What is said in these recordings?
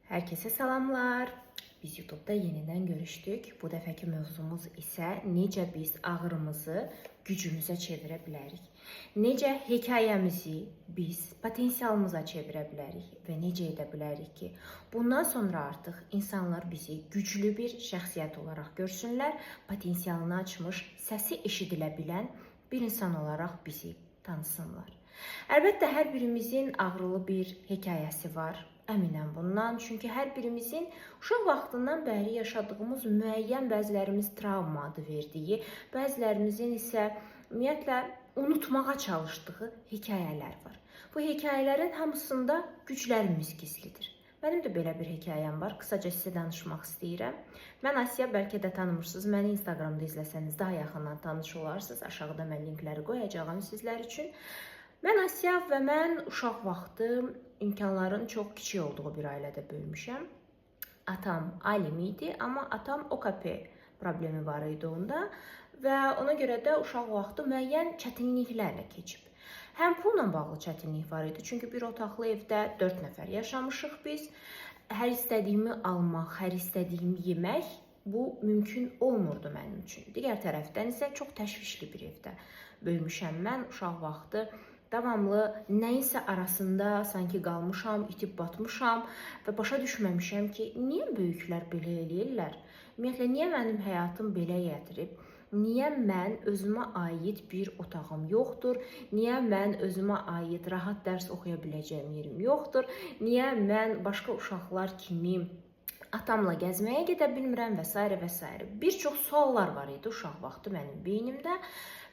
Herkese salamlar. Biz YouTube'da yeniden görüşdük. Bu dəfəki mövzumuz isə necə biz ağrımızı gücümüzə çevirə bilərik. Necə hekayəmizi biz potensialımıza çevirə bilərik və necə edə bilərik ki, bundan sonra artıq insanlar bizi güclü bir şəxsiyyət olaraq görsünlər, potensialını açmış, səsi eşidilə bilən bir insan olaraq bizi tanısınlar. Əlbəttə, hər birimizin ağrılı bir hekayəsi var. Əminəm bundan, çünki hər birimizin uşaq vaxtından bəri yaşadığımız müəyyən bəzilərimiz travma adı verdiyi, bəzilərimizin isə ümumiyyətlə unutmağa çalışdığı hekayələr var. Bu hekayələrin hamısında güclərimiz gizlidir. Mənim də belə bir hekayəm var, qısaca sizə danışmaq istəyirəm. Mən Asiya, bəlkə də tanımırsınız, məni Instagramda izləsəniz daha yaxından tanış olarsınız. Aşağıda mən linkləri qoyacağım sizlər üçün. Mən Asiya və mən uşaq vaxtı imkanların çox kiçik olduğu bir ailədə böyümüşəm. Atam alim idi, amma atam OKP problemi var idi onda və ona görə də uşaq vaxtı müəyyən çətinliklərlə keçib. Həm pulla bağlı çətinlik var idi, çünki bir otaqlı evdə 4 nəfər yaşamışıq biz. Hər istədiyimi almaq, hər istədiyimi yemək bu mümkün olmurdu mənim üçün. Digər tərəfdən isə çox təşvişli bir evdə böyümüşəm mən uşaq vaxtı. Davamlı nəyinsə arasında sanki qalmışam, itib batmışam və başa düşməmişəm ki, niyə böyüklər belə eləyirlər? Ümumiyyətlə, niyə mənim həyatım belə gətirib? Niyə mən özümə aid bir otağım yoxdur? Niyə mən özümə aid rahat dərs oxuya biləcəyim yerim yoxdur? Niyə mən başqa uşaqlar kimi atamla gəzməyə gedə bilmirəm və s. və s. Bir çox suallar var idi uşaq vaxtı mənim beynimdə.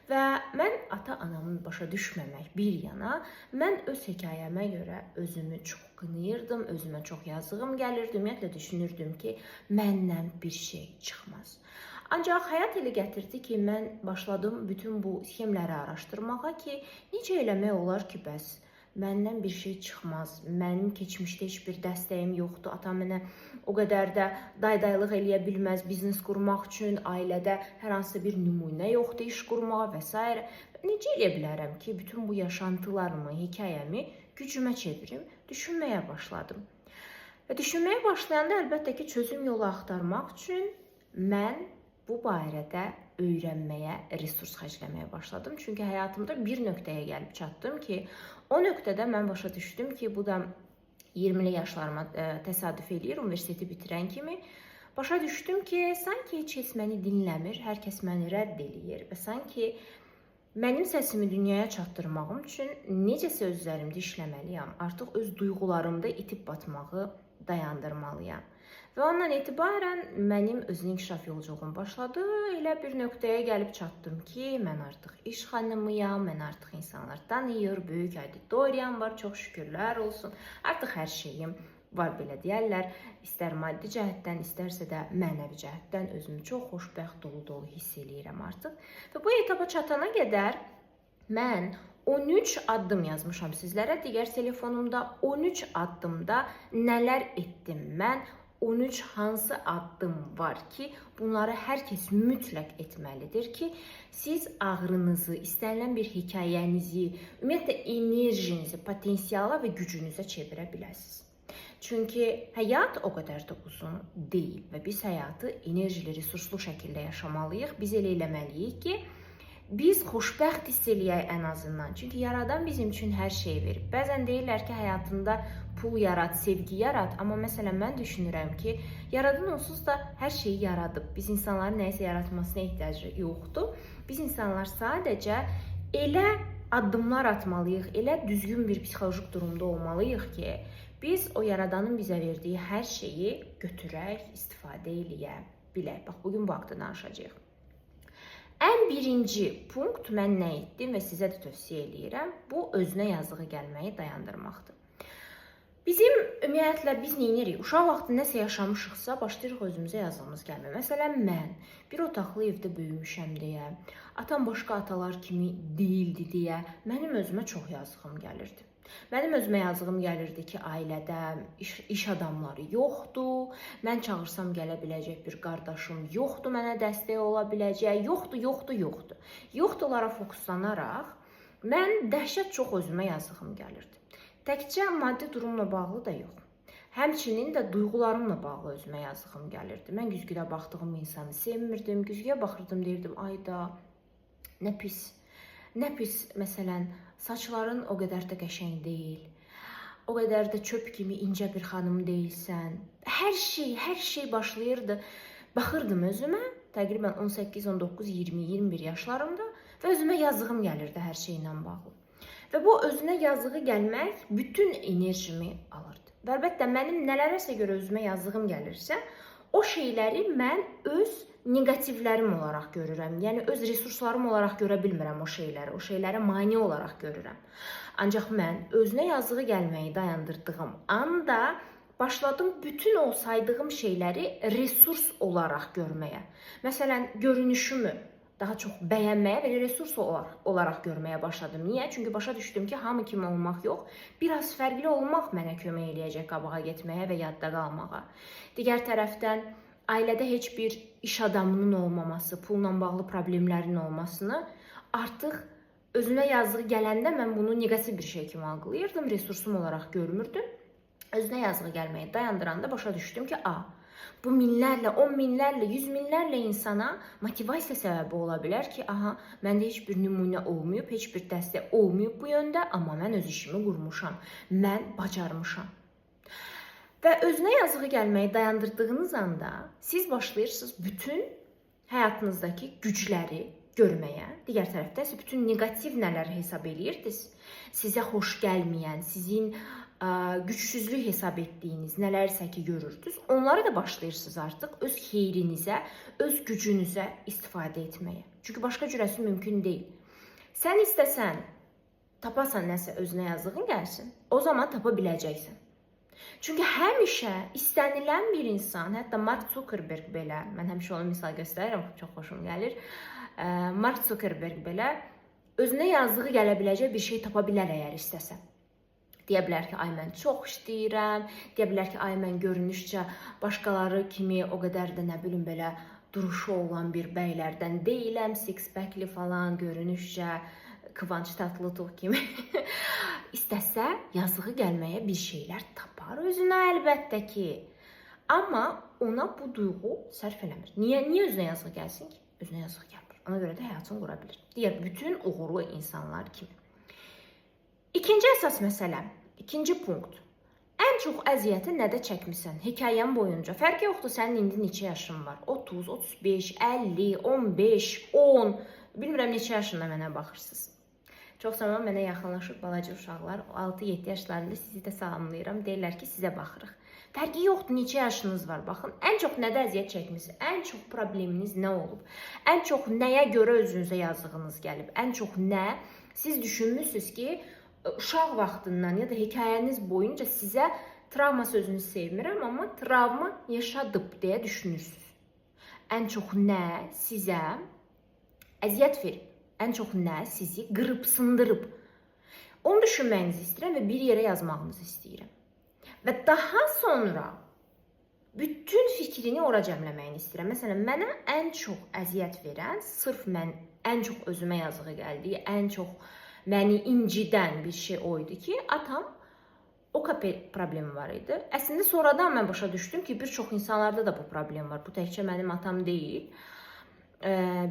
Və mən ata-anamın başa düşməmək bir yana, mən öz hekayəmə görə özümü çox qınayırdım, özümə çox yazığım gəlirdi. Ümumiyyətlə düşünürdüm ki, məndən bir şey çıxmaz. Ancaq həyat elə gətirdi ki, mən başladım bütün bu sxemləri araşdırmağa ki, necə eləmək olar ki, bəs məndən bir şey çıxmaz, mənim keçmişdə heç bir dəstəyim yoxdur, atam mənə o qədər də daydaylıq eləyə bilməz biznes qurmaq üçün, ailədə hər hansı bir nümunə yoxdur iş qurmağa və s. Necə eləyə bilərəm ki, bütün bu yaşantılarımı, hekayəmi gücümə çevirim, düşünməyə başladım. Və düşünməyə başlayanda əlbəttə ki, çözüm yolu axtarmaq üçün mən bu barədə öyrənməyə, resurs xərcləməyə başladım. Çünki həyatımda bir nöqtəyə gəlib çatdım ki, o nöqtədə mən başa düşdüm ki, bu da 20'li yaşlarıma təsadüf eləyir, universiteti bitirən kimi. Başa düşdüm ki, sanki heç kəs məni dinləmir, hər kəs məni rədd eləyir və sanki mənim səsimi dünyaya çatdırmağım üçün necəsə özlərimdə işləməliyəm. Artıq öz duyğularımda itib batmağı dayandırmalıyam. Və ondan etibarən mənim özün inkişaf yolculuğum başladı. Elə bir nöqtəyə gəlib çatdım ki, mən artıq iş xanımıyam, mən artıq insanlar tanıyır, böyük auditoriyam var, çox şükürlər olsun. Artıq hər şeyim var, belə deyərlər. İstər maddi cəhətdən, istərsə də mənəvi cəhətdən özümü çox xoşbəxt, dolu-dolu hiss eləyirəm artıq. Və bu etapa çatana qədər mən 13 addım yazmışam sizlərə. Digər telefonumda 13 addımda nələr etdim mən? 13 hansı addım var ki, bunları hər kəs mütləq etməlidir ki, siz ağrınızı, istənilən bir hekayənizi, ümumiyyətlə enerjinizi, potensiala və gücünüzə çevirə biləsiniz. Çünki həyat o qədər də uzun deyil və biz həyatı enerjili, resurslu şəkildə yaşamalıyıq. Biz elə eləməliyik ki, biz xoşbəxt hiss eləyək ən azından. Çünki Yaradan bizim üçün hər şey verib. Bəzən deyirlər ki, həyatında pul yarat, sevgi yarat. Amma məsələn, mən düşünürəm ki, Yaradan onsuz da hər şeyi yaradıb. Biz insanların nəyisə yaratmasına ehtiyacı yoxdur. Biz insanlar sadəcə elə addımlar atmalıyıq, elə düzgün bir psixolojik durumda olmalıyıq ki, biz o Yaradanın bizə verdiyi hər şeyi götürək, istifadə eləyə bilək. Bax, bugün bu haqda danışacağıq. Ən birinci punkt mən nə etdim və sizə də tövsiyə eləyirəm, bu özünə yazığı gəlməyi dayandırmaqdır. Ümumiyyətlə, biz neyinirik? Uşaq vaxtı nəsə yaşamışıqsa, başlayırıq özümüzə yazığımız gəlməyə. Məsələn, mən bir otaqlı evdə böyümüşəm deyə, atam başqa atalar kimi deyildi deyə, mənim özümə çox yazığım gəlirdi. Mənim özümə yazığım gəlirdi ki, ailədə iş adamları yoxdur, mən çağırsam gələ biləcək bir qardaşım yoxdur, mənə dəstək ola biləcək, yoxdur. Yoxdurlara fokuslanaraq, mən dəhşət çox özümə yazığım gəlirdi. Təkcə maddi durumla bağlı da yox. Həmçinin də duyğularımla bağlı özümə yazdığım gəlirdi. Mən güzgüdə baxdığım insanı sevmirdim. Güzgüyə baxırdım, deyirdim, ayda nə pis. Nə pis, məsələn, saçların o qədər də qəşəng deyil. O qədər də çöp kimi incə bir xanım deyilsən. Hər şey başlayırdı. Baxırdım özümə, təqribən 18, 19, 20, 21 yaşlarımda və özümə yazdığım gəlirdi hər şeylə bağlı. Və bu özünə yazdığı gəlmək bütün enerjimi alırdı. Və əlbəttə mənim nələrəsə görə özümə yazdığım gəlirsə, o şeyləri mən öz negativlərim olaraq görürəm. Yəni öz resurslarım olaraq görə bilmirəm o şeyləri. O şeylərə mane olaraq görürəm. Ancaq mən özünə yazdığı gəlməyi dayandırdığım anda başladım bütün o saydığım şeyləri resurs olaraq görməyə. Məsələn, görünüşümü daha çox bəyənməyə və resurs olaraq görməyə başladım. Niyə? Çünki başa düşdüm ki, hamı kimi olmaq yox, biraz fərqli olmaq mənə kömək eləyəcək qabağa getməyə və yadda qalmağa. Digər tərəfdən, ailədə heç bir iş adamının olmaması, pulla bağlı problemlərin olmasını artıq özünə yazdığı gələndə mən bunu negativ bir şey kimi algılayırdım, resursum olaraq görmürdüm. Özünə yazdığı gəlməyi dayandıranda başa düşdüm ki, bu minlərlə, 10 minlərlə, 100 minlərlə insana motivasiya səbəbi ola bilər ki, məndə heç bir nümunə olmayıb, heç bir dəstək olmayıb bu yöndə, amma mən öz işimi qurmuşam, mən bacarmışam. Və özünə yazdığı gəlməyi dayandırdığınız anda siz başlayırsınız bütün həyatınızdakı gücləri görməyə. Digər tərəfdə siz bütün negativ nələr hesab edirdiniz, sizə xoş gəlməyən, sizin gücsüzlük hesab etdiyiniz nələrsə ki görürdünüz, onları da başlayırsınız artıq öz xeyrinizə, öz gücünüzə istifadə etməyə. Çünki başqa cürəsi mümkün deyil. Sən istəsən, tapasan nəsə özünə yazdığın gəlsin, o zaman tapa biləcəksən. Çünki həmişə istənilən bir insan, hətta Mark Zuckerberg belə, mən həmişə onu misal göstərirəm, çox xoşum gəlir, Mark Zuckerberg belə özünə yazdığı gələ biləcək bir şey tapa bilər əgər istəsə. Deyə bilər ki, mən çox işləyirəm, deyə bilər ki, mən görünüşcə başqaları kimi o qədər də nə bilim belə duruşu olan bir bəylərdən deyiləm, six-packli falan, görünüşcə Kıvanç Tatlıtuğ kimi. İstəsə yazığı gəlməyə bir şeylər tapar özünə əlbəttə ki. Amma ona bu duyğu sərf eləmir. Niyə özünə yazığı gəlsin ki? Özünə yazığı gəlmir. Ona görə də həyatını qura bilir. Digər bütün uğurlu insanlar kimi. İkinci əsas məsələ, ikinci punkt. Ən çox əziyyəti nədə çəkmisən? Hekayən boyunca. Fərqi yoxdur sənin indi neçə yaşın var? 30, 35, 50, 15, 10. Bilmirəm neçə yaşında mənə baxırsınız. Çox zaman mənə yaxınlaşır balaca uşaqlar. 6-7 yaşlarında sizi də salamlayıram. Deyirlər ki, sizə baxırıq. Fərqi yoxdur neçə yaşınız var. Baxın, ən çox nədə əziyyət çəkmisiniz? Ən çox probleminiz nə olub? Ən çox nəyə görə özünüzə yazdığınız gəlib? Ən çox nə? Siz düşünmüsünüz ki, uşaq vaxtından ya da hekayəniz boyunca sizə travma sözünü sevmirəm, amma travma yaşadıb deyə düşünürsünüz. Ən çox nə sizə əziyyət verib? Ən çox nə sizi qırıb, sındırıb? Onu düşünməyinizi istəyirəm və bir yerə yazmağınızı istəyirəm. Və daha sonra bütün fikrini ora cəmləməyini istəyirəm. Məsələn, mənə ən çox əziyyət verən, sırf mən ən çox özümə yazığı gəldiyi, ən çox məni incidən bir şey o idi ki, atam OKP problemi var idi. Əslində sonradan mən başa düşdüm ki, bir çox insanlarda da bu problem var. Bu təkcə mənim atam deyil.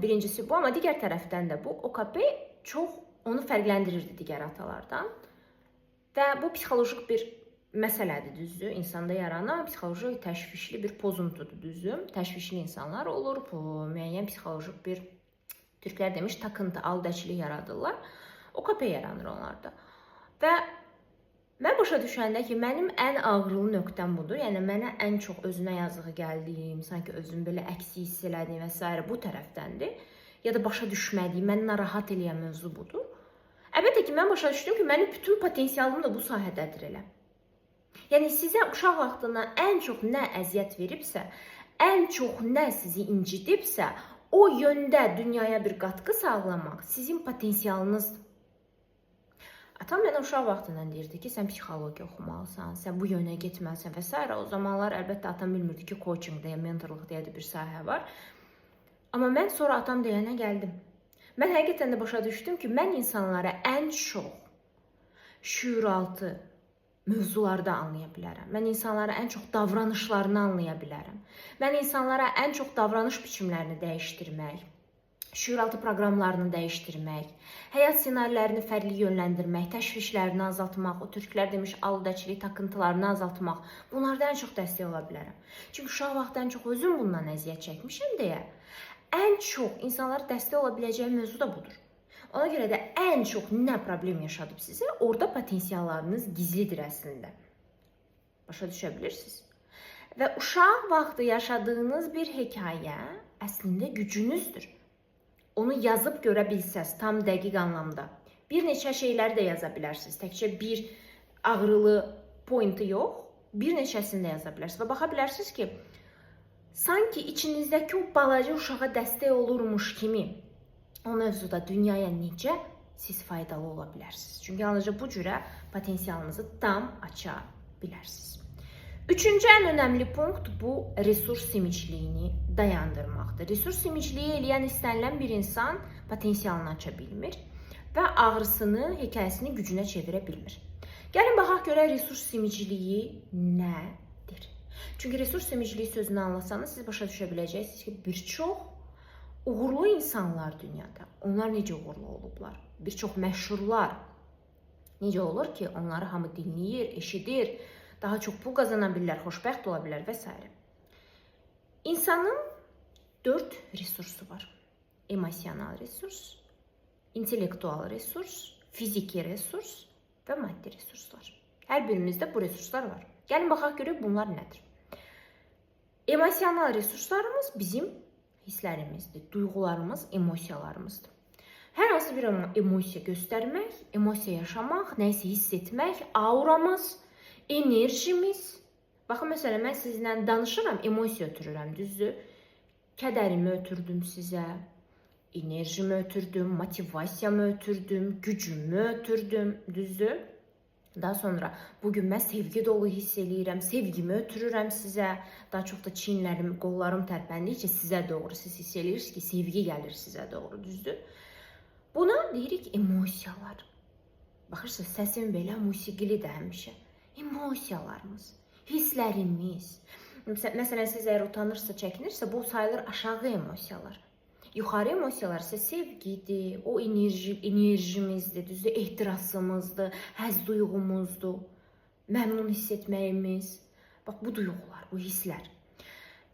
Birincisi bu, amma digər tərəfdən də bu OKP çox onu fərqləndirirdi digər atalardan. Və bu psixolojik bir məsələdir, düzdür? İnsanda yaranan psixolojik təşvişli bir pozuntudur, düzdür? Təşvişli insanlar olur, müəyyən psixolojik bir, türklər demiş, takıntı, aldəçilik yaradırlar. OKP yaranır onlarda. Və mən başa düşəndə ki, mənim ən ağrılı nöqtəm budur. Yəni, mənə ən çox özünə yazığı gəldiyim, sanki özüm belə əksi hiss elədiyim və s. bu tərəfdəndir. Ya da başa düşmədiyim, məni narahat eləyən mövzu budur. Əlbəttə ki, mən başa düşdüm ki, mənim bütün potensialım da bu sahədədir elə. Yəni, sizə uşaq vaxtından ən çox nə əziyyət veribsə, ən çox nə sizi incidibsə, o yöndə dünyaya bir qatqı sağlamaq sizin potensialınızdır. Atam mənə uşaq vaxtından deyirdi ki, sən psixologiya oxumalısan, sən bu yönə getməlisən və s. O zamanlar əlbəttə atam bilmirdi ki, coaching deyə, mentorluq deyə bir sahə var. Amma mən sonra atam deyənə gəldim. Mən həqiqətən də başa düşdüm ki, mən insanlara ən çox şüuraltı mövzularda anlaya bilərəm. Mən insanlara ən çox davranışlarını anlaya bilərəm. Mən insanlara ən çox davranış biçimlərini dəyişdirmək, şüuraltı proqramlarını dəyişdirmək, həyat ssenarilərini fərqli yönləndirmək, təşvişlərini azaltmaq, o türklər demiş aludəçilik takıntılarını azaltmaq, bunlarda ən çox dəstək ola bilərəm. Çünki uşaq vaxtı ən çox özüm bundan əziyyət çəkmişəm deyə, ən çox insanlara dəstək ola biləcəyi mövzu da budur. Ona görə də ən çox nə problem yaşadıb sizə, orada potensiallarınız gizlidir əslində. Başa düşə bilirsiniz? Və uşaq vaxtı yaşadığınız bir hekayə əslində gücünüzdür. Onu yazıb görə bilsəz, tam dəqiq anlamda. Bir neçə şeyləri də yaza bilərsiniz. Təkcə bir ağrılı pointi yox, bir neçəsini də yaza bilərsiniz. Və baxa bilərsiniz ki, sanki içinizdəki o balaca uşağa dəstək olurmuş kimi o mövzuda dünyaya necə siz faydalı ola bilərsiniz. Çünki yalnızca bu cürə potensialınızı tam aça bilərsiniz. Üçüncü ən önəmli punkt bu resurs simicliyini dayandırmaqdır. Resurs simicliyi eləyən istənilən bir insan potensialını aça bilmir və ağrısını, hekayəsini gücünə çevirə bilmir. Gəlin baxaq görə resurs simicliyi nədir? Çünki resurs simicliyi sözünü anlasanız siz başa düşə biləcəksiniz ki, bir çox uğurlu insanlar dünyada, onlar necə uğurlu olublar? Bir çox məşhurlar necə olur ki, onları hamı dinləyir, eşidir, daha çox pul qazana bilirlər, xoşbəxt ola bilər və s. İnsanın 4 resursu var. Emosional resurs, intellektual resurs, fiziki resurs və maddi resurslar. Hər birimizdə bu resurslar var. Gəlin baxaq görək bunlar nədir? Emosional resurslarımız bizim hisslərimizdir, duyğularımız, emosiyalarımızdır. Hər hansı bir emosiya göstərmək, emosiya yaşamaq, nəyisə hiss etmək, auramız, enerjimiz. Baxın, məsələn, mən sizinlə danışıram, emosiya ötürürəm, düzdür? Kədərimi ötürdüm sizə, enerjimi ötürdüm, motivasiyamı ötürdüm, gücümü ötürdüm, düzdür? Daha sonra bugün mən sevgi dolu hiss eləyirəm, sevgimi ötürürəm sizə. Daha çox da çiyinlərim, qollarım tərpəndikcə sizə doğru siz hiss eləyirsiniz ki, sevgi gəlir sizə doğru, düzdür? Buna deyirik emosiyalar. Baxırsınız, səsim belə musiqilidir həmişə. Emosiyalarımız, hisslərimiz. Məsələn, siz əgər utanırsa, çəkinirsə, bu sayılır aşağı emosiyalar. Yuxarı emosiyalar isə sevgidir, o enerjimizdir, düzdür, ehtirasımızdır, həzz duyğumuzdur, məmnun hiss etməyimiz. Bax, bu duyğular, bu hisslər.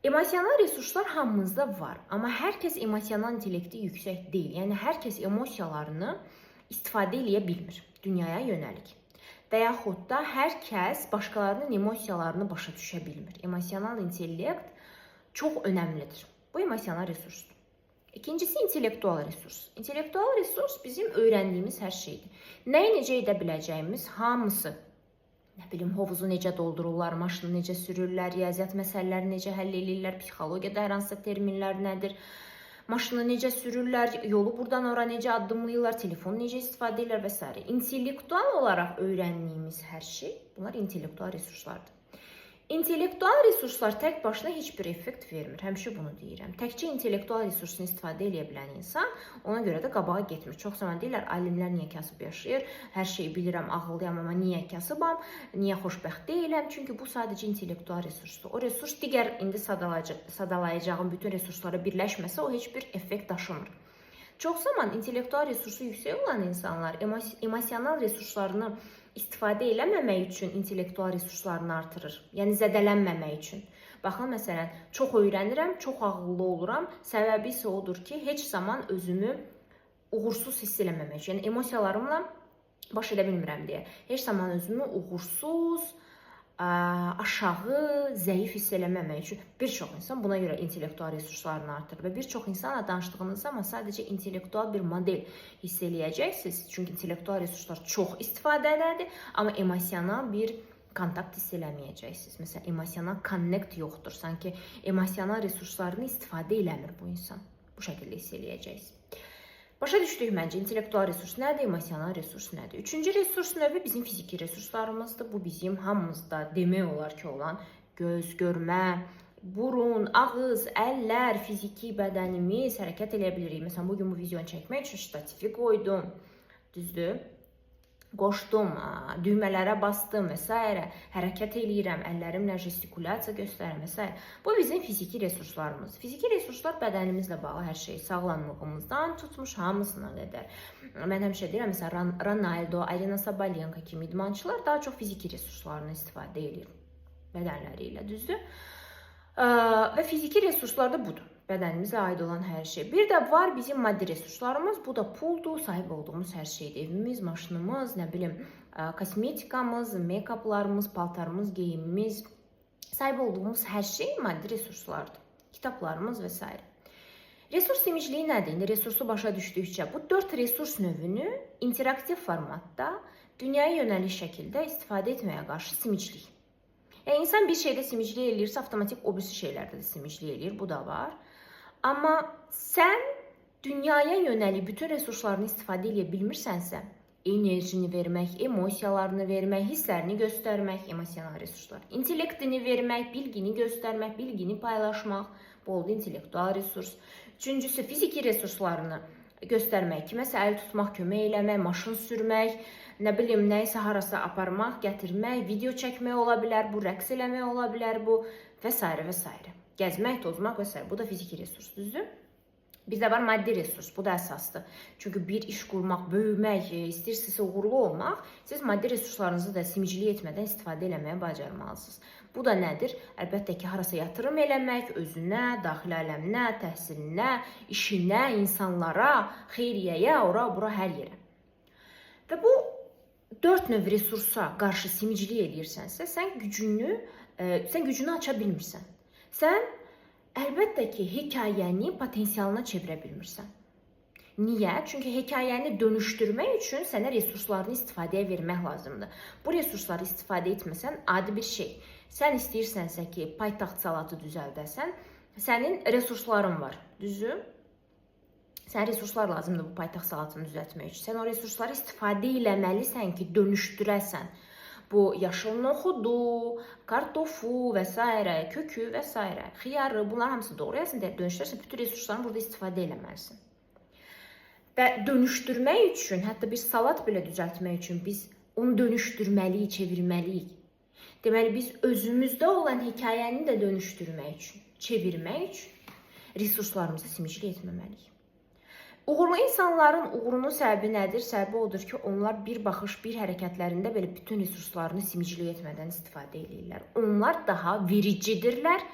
Emosional resurslar hamımızda var, amma hər kəs emosional intellekti yüksək deyil. Yəni, hər kəs emosiyalarını istifadə eləyə bilmir dünyaya yönəlik. Və yaxud da hər kəs başqalarının emosiyalarını başa düşə bilmir. Emosional intellekt çox önəmlidir. Bu emosional resursdur. İkincisi intellektual resurs. İntellektual resurs bizim öyrəndiyimiz hər şeydir. Nəyi necə edə biləcəyimiz hamısı. Nə bilim, hovuzu necə doldururlar, maşını necə sürürlər, riyaziyyat məsələləri necə həll edirlər, psixologiyada hər hansısa terminlər nədir, maşını necə sürürlər, yolu buradan ora necə addımlayırlar, telefonu necə istifadə edirlər və s. İntellektual olaraq öyrəndiyimiz hər şey, bunlar intellektual resurslardır. İntellektual resurslar tək başına heç bir effekt vermir. Həmişə bunu deyirəm. Təkcə intellektual resursunu istifadə edə bilən insan ona görə də qabağa getmir. Çox zaman deyirlər, alimlər niyə kasıb yaşayır? Hər şeyi bilirəm, ağıllıyam, amma niyə kasıbam? Niyə xoşbəxt deyiləm? Çünki bu sadəcə intellektual resursdur. O resurs digər indi sadalayacağım bütün resurslara birləşməsə, o heç bir effekt daşımır. Çox zaman intellektual resursu yüksək olan insanlar emosional resurslarını istifadə eləməmək üçün intellektual resurslarını artırır. Yəni, zədələnməmək üçün. Baxın, məsələn, çox öyrənirəm, çox ağıllı oluram. Səbəbi isə odur ki, heç zaman özümü uğursuz hiss eləməmək üçün. Yəni, emosiyalarımla baş edə bilmirəm deyə. Heç zaman özümü uğursuz, aşağı, zəif hiss eləməmək üçün bir çox insan buna görə intellektual resurslarını artırır və bir çox insanla danışdığınız zaman sadəcə intellektual bir model hiss eləyəcəksiniz. Çünki intellektual resurslar çox istifadəlidir, amma emosional bir kontakt hiss eləməyəcəksiniz. Məsələn, emosional connect yoxdur. Sanki emosional resurslarını istifadə eləmir bu insan. Bu şəkildə hiss eləyəcəksiniz. Başa düşdük məncə, intellektual resurs nədir, emosional resurs nədir? Üçüncü resurs növü bizim fiziki resurslarımızdır. Bu bizim hamımızda demək olar ki olan göz, görmə, burun, ağız, əllər, fiziki bədənimiz hərəkət eləyə bilirik. Məsələn, bugün bu videonu çəkmək üçün statifi qoydum, düzdür? qoşdum, düymələrə bastım və s. hərəkət eləyirəm, əllərimlə gestikulyasiya göstərirəm və s. Bu bizim fiziki resurslarımız. Fiziki resurslar bədənimizlə bağlı hər şey, sağlamlığımızdan tutmuş hamısına qədər. Mən həmişə deyirəm, məsələn, Ronaldo, Arina Sabalenka kimi idmançılar daha çox fiziki resurslarını istifadə edir bədənləri ilə, düzdür? Və fiziki resurslar da budur. Bədənimizə aid olan hər şey. Bir də var bizim maddi resurslarımız. Bu da puldur, sahib olduğumuz hər şeydir. Evimiz, maşınımız, nə bilim, kosmetikamız, make-uplarımız, paltarımız, geyimimiz. Sahib olduğumuz hər şey maddi resurslardır. Kitablarımız və s. Resurs demiciliyi nədir? İndi resursu başa düşdükcə bu 4 resurs növünü interaktiv formatda dünyaya yönəlik şəkildə istifadə etməyə qarşı simiclik. Yəni, insan bir şeydə simiclik eləyirsə, avtomatik o birisi şeylərdə də simiclik eləyir. Bu da var. Amma sən dünyaya yönəlik bütün resurslarını istifadə edə bilmirsənsə, enerjini vermək, emosiyalarını vermək, hisslərini göstərmək, emosional resurslar, intellektini vermək, bilgini göstərmək, bilgini paylaşmaq, bu oldu intellektual resurs. Üçüncüsü, fiziki resurslarını göstərmək, kiməsə əl tutmaq, kömək eləmək, maşın sürmək, nə bilim, nəyisə harasa aparmaq, gətirmək, video çəkmək ola bilər, bu rəqs eləmək ola bilər, bu və s. və s. Gəzmək, tozmaq və s. Bu da fiziki resurs, düzdür? Bizdə var maddi resurs, bu da əsasdır. Çünki bir iş qurmaq, böyümək, istəyirsinizsə uğurlu olmaq, siz maddi resurslarınızı da simiclik etmədən istifadə eləməyə bacarmalısınız. Bu da nədir? Əlbəttə ki, harasa yatırım eləmək, özünə, daxili aləminə, təhsilinə, işinə, insanlara, xeyriyyəyə, ora, bura, hər yerə. Və bu 4 növ resursa qarşı simiclik edirsənsə, sən gücünü aça bilmirsən. Sən əlbəttə ki, hekayəni potensialına çevirə bilmirsən. Niyə? Çünki hekayəni dönüşdürmək üçün sənə resurslarını istifadəyə vermək lazımdır. Bu resursları istifadə etməsən, adi bir şey. Sən istəyirsənsə ki, paytaxt salatı düzəldəsən, sənin resursların var, düzdür? Sən resurslar lazımdır bu paytaxt salatını düzəltmək üçün. Sən o resursları istifadə eləməlisən ki, dönüşdürəsən. Bu yaşıl noxudu, kartofu və s. kökü və s. xiyarı, bunlar hamısı doğrayasın, dönüşdürərsən, bütün resurslarını burada istifadə eləməlisin. Və dönüşdürmək üçün, hətta bir salat belə düzəltmək üçün biz onu dönüşdürməliyik, çevirməliyik. Deməli, biz özümüzdə olan hekayəni də dönüşdürmək üçün, çevirmək üçün resurslarımızı simiclik etməməliyik. Uğurlu insanların uğurunun səbəbi nədir? Səbəbi odur ki, onlar bir baxış, bir hərəkətlərində belə bütün resurslarını simiclik etmədən istifadə edirlər. Onlar daha vericidirlər.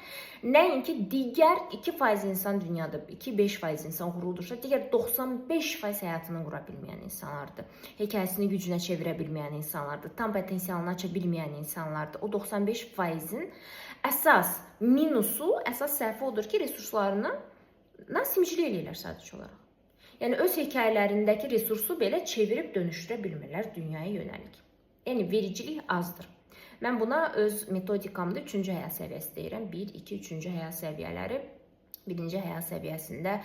Nəinki digər 2% insan dünyada, 2-5% insan uğurludursa, digər 95% həyatını qura bilməyən insanlardır. Hekayəsini gücünə çevirə bilməyən insanlardır. Tam potensialını aça bilməyən insanlardır. O 95%-in əsas minusu, əsas səhvi odur ki, resurslarını simiclik edirlər sadəcə olaraq. Yəni, öz hekayələrindəki resursu belə çevirib dönüşdürə bilmirlər dünyaya yönəlik. Yəni, vericilik azdır. Mən buna öz metodikamda 3-cü həyat səviyyəsi deyirəm. 1, 2, 3-cü həyat səviyyələri. 1-ci həyat səviyyəsində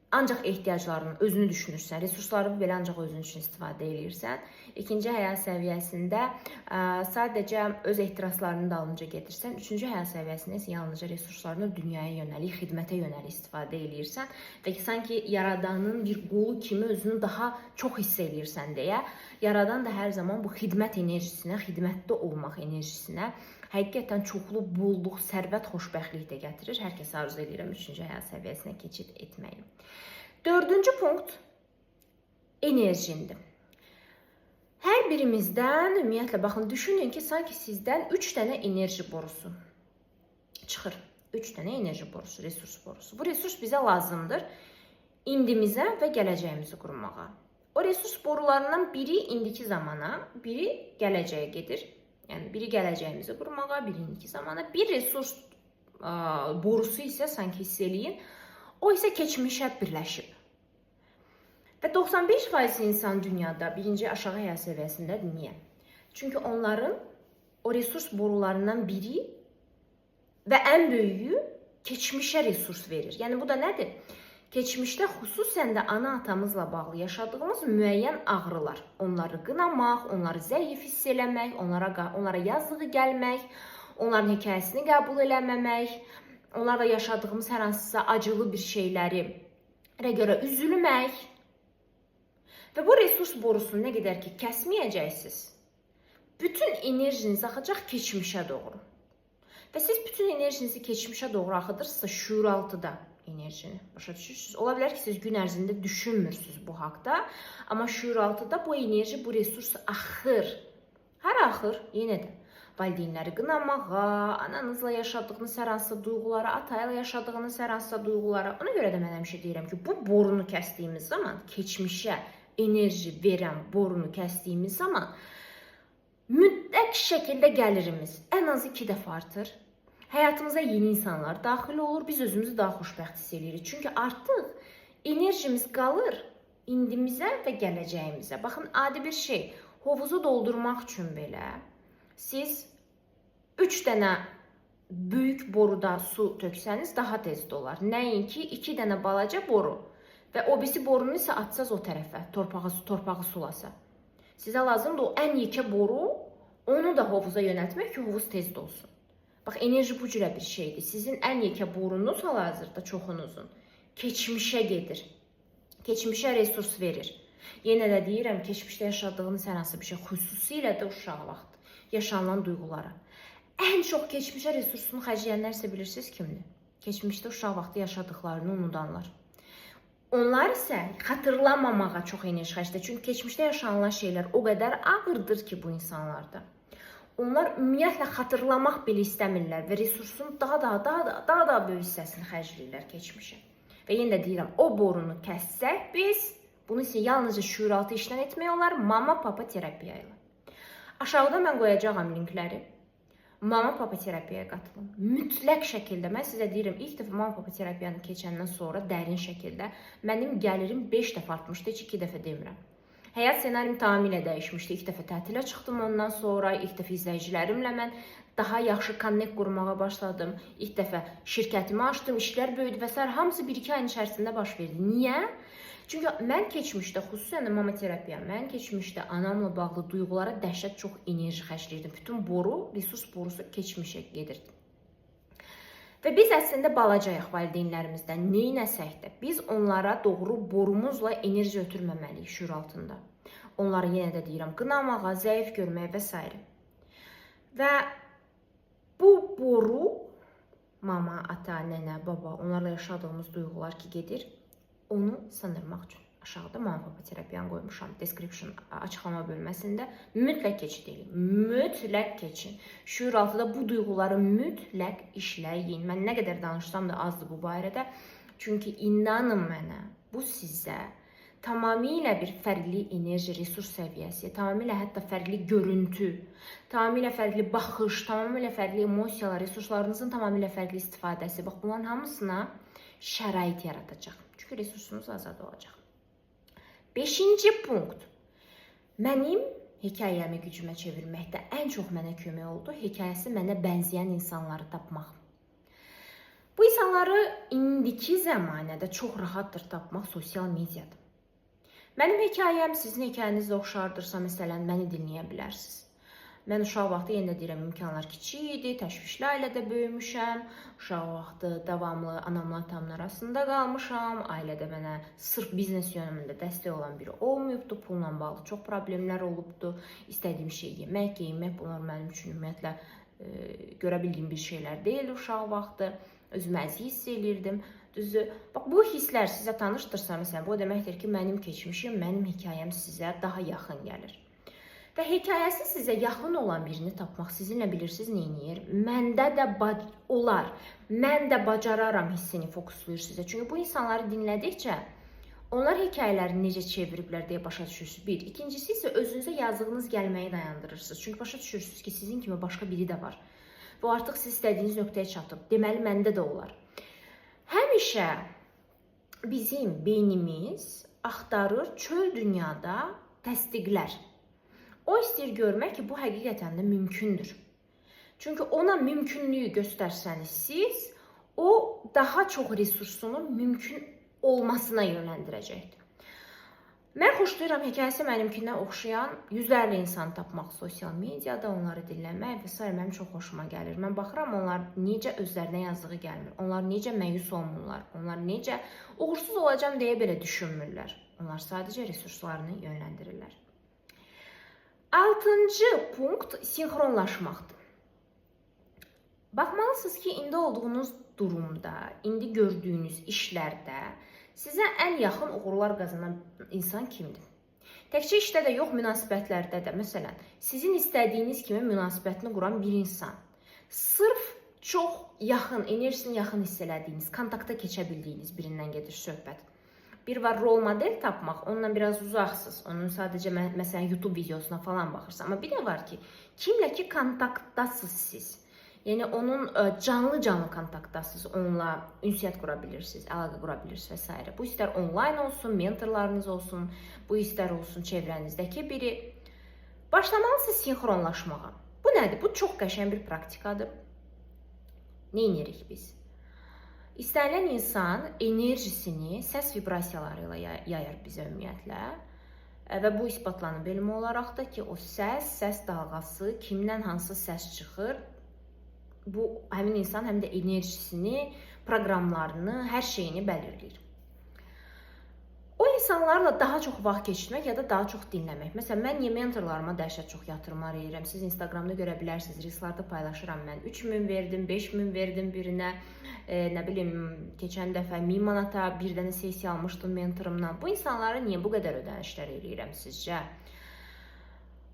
ancaq ehtiyaclarının özünü düşünürsən, resursları belə ancaq özün üçün istifadə edirsən. 2-ci həyat səviyyəsində sadəcə öz ehtiraslarının dalınca gedirsən. 3-cü həyat səviyyəsində isə yalnızca resurslarını dünyaya yönəlik, xidmətə yönəlik istifadə edirsən və sanki yaradanın bir qulu kimi özünü daha çox hiss edirsən deyə, yaradan da hər zaman bu xidmət enerjisinə, xidmətdə olmaq enerjisinə həqiqətən çoxlu bolluq, sərvət, xoşbəxtlik də gətirir. Hər kəs arzu edirəm 3-cü həyat səviyyəsinə keçid etməyi. 4-cü punkt enerjindir. Hər birimizdən, ümumiyyətlə, baxın, düşünün ki, sanki sizdən 3 dənə enerji borusu çıxır. 3 dənə enerji borusu, resurs borusu. Bu resurs bizə lazımdır indimizə və gələcəyimizi qurmağa. O resurs borularından biri indiki zamana, biri gələcəyə gedir. Yəni, biri gələcəyimizi qurmağa, biri indiki zamana. Bir resurs borusu isə sanki hiss eləyin, o isə keçmişə birləşib. Və 95% insan dünyada birinci aşağı həyat səviyyəsindədir. Niyə? Çünki onların o resurs borularından biri və ən böyüyü keçmişə resurs verir. Yəni, bu da nədir? Keçmişdə xüsusən də ana-atamızla bağlı yaşadığımız müəyyən ağrılar, onları qınamaq, onları zəif hiss eləmək, onlara yazığı gəlmək, onların hekayəsini qəbul eləməmək, onlarla yaşadığımız hər hansısa acılı bir şeyləri görə üzülmək Və bu resurs borusunu nə qədər ki kəsməyəcəksiniz, bütün enerjiniz axacaq keçmişə doğru. Və siz bütün enerjinizi keçmişə doğru axıdırsınızsa şuuraltıda enerjini, başa düşürsünüz. Ola bilər ki, siz gün ərzində düşünmürsünüz bu haqda, amma şuuraltıda bu enerji, bu resurs axır. Hara axır? Yenə də valideynləri qınamağa, ananızla yaşadığınız hər hansısa duyğulara, atayla yaşadığınız hər hansısa duyğulara. Ona görə də mən həmişə deyirəm ki, bu borunu kəsdiyimiz zaman, keçmişə enerji verən borunu kəsdiyimiz zaman mütləq şəkildə gəlirimiz ən az 2 dəfə artır. Həyatımıza yeni insanlar daxil olur, biz özümüzü daha xoşbəxt hiss edirik. Çünki artıq enerjimiz qalır indimizə və gələcəyimizə. Baxın, adi bir şey, hovuzu doldurmaq üçün belə siz 3 dənə böyük boruda su töksəniz daha tez dolar. Nəinki 2 dənə balaca boru və o birisi borunu isə atsaz o tərəfə, torpağı sulasa. Sizə lazımdır o ən yekə boru, onu da hovuza yönəltmək ki, hovuz tez dolsun. Bax, enerji bu cürə bir şeydir. Sizin ən yekə borunuz hal-hazırda çoxunuzun keçmişə gedir. Keçmişə resurs verir. Yenə də deyirəm, keçmişdə yaşadığınız hər hansı bir şey, xüsusilə də uşaq vaxtı yaşanılan duyğulara. Ən çox keçmişə resursunu xərcləyənlərsə bilirsiniz kimdir? Keçmişdə uşaq vaxtı yaşadıqlarını unudanlar. Onlar isə xatırlamamağa çox enerji xərcləyir. Çünki keçmişdə yaşanılan şeylər o qədər ağırdır ki bu insanlarda. Onlar ümumiyyətlə xatırlamaq belə istəmirlər və resursun daha böyük hissəsini xərcləyirlər keçmişə. Və yenə də deyirəm, o borunu kəssək biz, bunu isə yalnızca şuuraltı işlən etmək olar, mama papa terapiya ilə. Aşağıda mən qoyacağam linkləri. Mama papa terapiyaya qatılın. Mütləq şəkildə, mən sizə deyirəm, ilk dəfə mama papa terapiyanı keçəndən sonra dərin şəkildə mənim gəlirim 5 dəfə artmışdı, heç 2 dəfə demirəm. Həyat ssenarim tamamilə dəyişmişdi. İlk dəfə tətilə çıxdım ondan sonra, ilk dəfə izləyicilərimlə mən daha yaxşı connect qurmağa başladım. İlk dəfə şirkətimi açdım, işlər böyüdü və s. Hamısı 1-2 ayın içərisində baş verdi. Niyə? Çünki mən keçmişdə, xüsusən də mama terapiya, mən keçmişdə anamla bağlı duyğulara dəhşət çox enerji xərcləyirdim. Bütün boru, resurs borusu keçmişə gedirdi. Və biz əslində balacayıq valideynlərimizdən, neynəsək də, biz onlara doğru borumuzla enerji ötürməməliyik şuur altında. Onları yenə də deyirəm, qınamağa, zəif görməyə və s. Və bu boru, mama, ata, nənə, baba, onlarla yaşadığımız duyğular ki gedir, onu sındırmaq üçün aşağıda mama papa terapiyanı qoymuşam, description açıqlama bölməsində. Mütləq keçin, mütləq keçin. Şuur altıda bu duyğuları mütləq işləyin. Mən nə qədər danışsam da azdır bu barədə. Çünki inanın mənə, bu sizə tamamilə bir fərqli enerji, resurs səviyyəsi, tamamilə hətta fərqli görüntü, tamamilə fərqli baxış, tamamilə fərqli emosiyalar, resurslarınızın tamamilə fərqli istifadəsi. Bax, bunların hamısına şərait yaradacaq. Çünki resursunuz azad olacaq. 5-ci punkt. Mənim hekayəmi gücümə çevirməkdə ən çox mənə kömək oldu. Hekayəsi mənə bənzəyən insanları tapmaq. Bu insanları indiki zəmanədə çox rahatdır tapmaq sosial mediada. Mənim hekayəm sizin hekayənizlə oxşardırsa, məsələn, məni dinləyə bilərsiniz. Mən uşaq vaxtı, yenə də deyirəm, imkanlar kiçik idi, təşvişli ailədə böyümüşəm. Uşaq vaxtı davamlı anamla atamın arasında qalmışam. Ailədə mənə sırf biznes yönümündə dəstək olan biri olmayıbdı. Pulla bağlı çox problemlər olubdu. İstədiyim şey yemək, geyinmək, bunlar mənim üçün ümumiyyətlə görə bildiyim bir şeylər deyil uşaq vaxtı. Özümü əziz hiss edirdim. Düzdür, bax, bu hisslər sizə tanışdırsa, məsələn, bu deməkdir ki, mənim keçmişim, mənim hekayəm sizə daha yaxın gəlir. Və hekayəsi sizə yaxın olan birini tapmaq sizinlə bilirsiniz neyniyir? Məndə də olar, mən də bacararam hissini fokuslayır sizə. Çünki bu insanları dinlədikcə onlar hekayələrini necə çeviriblər deyə başa düşürsünüz. Bir. İkincisi isə özünüzə yazdığınız gəlməyi dayandırırsınız. Çünki başa düşürsünüz ki, sizin kimi başqa biri də var. Bu artıq siz istədiyiniz nöqtəyə çatıb. Deməli, məndə də olar. Həmişə bizim beynimiz axtarır çöl dünyada təsdiqlər. O istəyir görmək ki, bu həqiqətən də mümkündür. Çünki ona mümkünlüyü göstərsəniz siz, o daha çox resursunu mümkün olmasına yönləndirəcəkdir. Mən xoşlayıram hekayəsi mənimkindən oxşayan yüzlərlə insan tapmaq sosial mediada, onları dinləmək və s. mənim çox xoşuma gəlir. Mən baxıram, onlar necə özlərinə yazdığı gəlmir, onlar necə məyus olmurlar, onlar necə uğursuz olacam deyə belə düşünmürlər. Onlar sadəcə resurslarını yönləndirirlər. 6-cı punkt sinxronlaşmaqdır. Baxmalısınız ki, indi olduğunuz durumda, indi gördüyünüz işlərdə sizə ən yaxın uğurlar qazanan insan kimdir? Təkcə işdə də yox, münasibətlərdə də. Məsələn, sizin istədiyiniz kimi münasibətini quran bir insan. Sırf çox yaxın, enerjisini yaxın hiss elədiyiniz, kontakta keçə bildiyiniz birindən gedir söhbət. Bir var rol model tapmaq, onunla biraz uzaqsınız. Onun sadəcə məsələn YouTube videosuna falan baxırsınız. Amma bir də var ki, kimlə ki kontaktdasınız siz. Yəni onun canlı kontaktdasınız, onunla ünsiyyət qura bilirsiniz, əlaqə qura bilirsiniz və s. Bu istər onlayn olsun, mentorlarınız olsun, bu istər olsun çevrənizdəki biri. Başlamalısınız sinxronlaşmağa. Bu nədir? Bu çox qəşəng bir praktikadır. Nə edirik biz? İstənilən insan enerjisini səs vibrasiyaları ilə yayar bizə ümumiyyətlə. Və bu isbatlanıb elmi olaraq da ki, o səs dalğası, kimdən hansı səs çıxır, bu həmin insan həm də enerjisini, proqramlarını, hər şeyini bəlirləyir. O insanlarla daha çox vaxt keçirmək ya da daha çox dinləmək. Məsələn, mən mentorlarıma dəhşət çox yatırımlar edirəm. Siz Instagramda görə bilərsiniz, reelslarda paylaşıram mən. 3000 verdim, 5000 verdim birinə. Nə bilim, keçən dəfə 1000 manata bir dənə sessiya almışdım mentorumdan. Bu insanlara niyə bu qədər ödənişlər edirəm sizcə?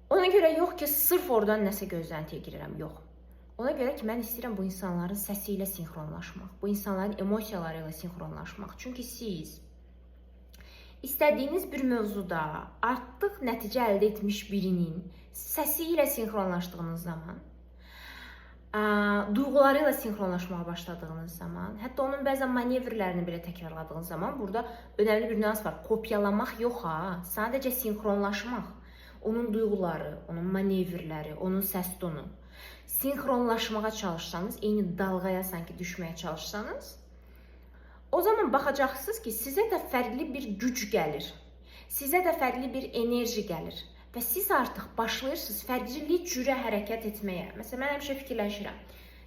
Ona görə yox ki, sırf oradan nəsə gözləntiyə girirəm, yox. Ona görə ki, mən istəyirəm bu insanların səsi ilə sinxronlaşmaq, bu insanların emosiyaları ilə sinxronlaşmaq. Çünki siz istədiyiniz bir mövzuda artıq nəticə əldə etmiş birinin səsi ilə sinxronlaşdığınız zaman, duyğuları ilə sinxronlaşmağa başladığınız zaman, hətta onun bəzən manevrlərini belə təkrarladığınız zaman burada önəmli bir nüans var. Kopyalamaq yox ha, sadəcə sinxronlaşmaq. Onun duyğuları, onun manevrləri, onun səs tonu. Sinxronlaşmağa çalışsanız, eyni dalğaya sanki düşməyə çalışsanız, o zaman baxacaqsınız ki, sizə də fərqli bir güc gəlir, sizə də fərqli bir enerji gəlir və siz artıq başlayırsınız fərqli cürə hərəkət etməyə. Məsələn, mən həmişə fikirləşirəm,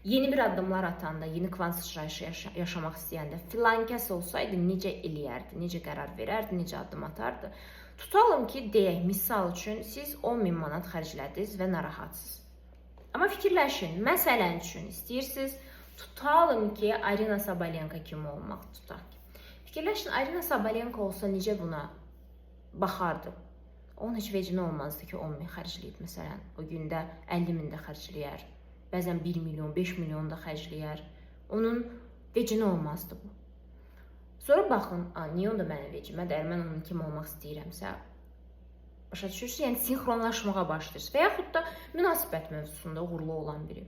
yeni bir addımlar atanda, yeni kvant sıçrayışı yaşamaq istəyəndə filan kəs olsaydı necə eləyərdi, necə qərar verərdi, necə addım atardı. Tutalım ki, deyək, misal üçün siz 10.000 manat xərclədiniz və narahatsınız. Amma fikirləşin, məsələn üçün istəyirsiniz, tutalım ki, Arina Sabalenka kimi olmaq tutaq ki. Fikirləşin, Arina Sabalenka olsa necə buna baxardı? Onun heç vecinə olmazdı ki, 10.000 xərcləyib, məsələn, o gündə 50.000 də xərcləyər, bəzən 1 milyon, 5 milyon da xərcləyər. Onun vecinə olmazdı bu. Sonra baxın, niyə onda mənə vecimə, əgər mən onun kimi olmaq istəyirəmsə, başa düşürsünüz, yəni sinxronlaşmağa başlayırsınız və yaxud da münasibət mövzusunda uğurlu olan biri.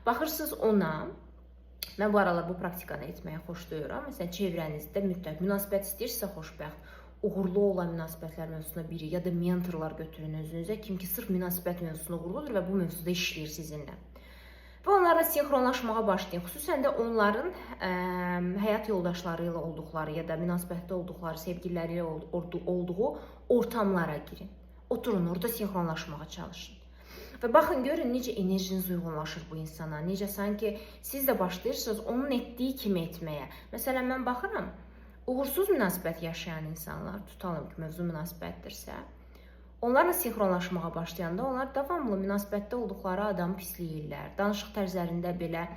Baxırsınız ona, mən bu aralar bu praktikanı etməyə xoşlayıram. Məsələn, çevrənizdə mütləq münasibət istəyirsə xoşbəxt, uğurlu olan münasibətlər mövzusunda biri ya da mentorlar götürün özünüzə, kim ki sırf münasibət mövzusunda uğurludur və bu mövzuda işləyir sizinlə. Və onlarla sinxronlaşmağa başlayın. Xüsusən də onların həyat yoldaşları ilə olduqları ya da münasibətdə olduqları, sevgililəri ilə olduğu ortamlara girin. Oturun, orada sinxronlaşmağa çalışın. Və baxın, görün necə enerjiniz uyğunlaşır bu insana. Necə sanki siz də başlayırsınız onun etdiyi kimi etməyə. Məsələn, mən baxıram, uğursuz münasibət yaşayan insanlar, tutalım ki, mövzu münasibətdirsə, onlarla sinxronlaşmağa başlayanda onlar davamlı münasibətdə olduqları adamı pisləyirlər. Danışıq tərzlərində belə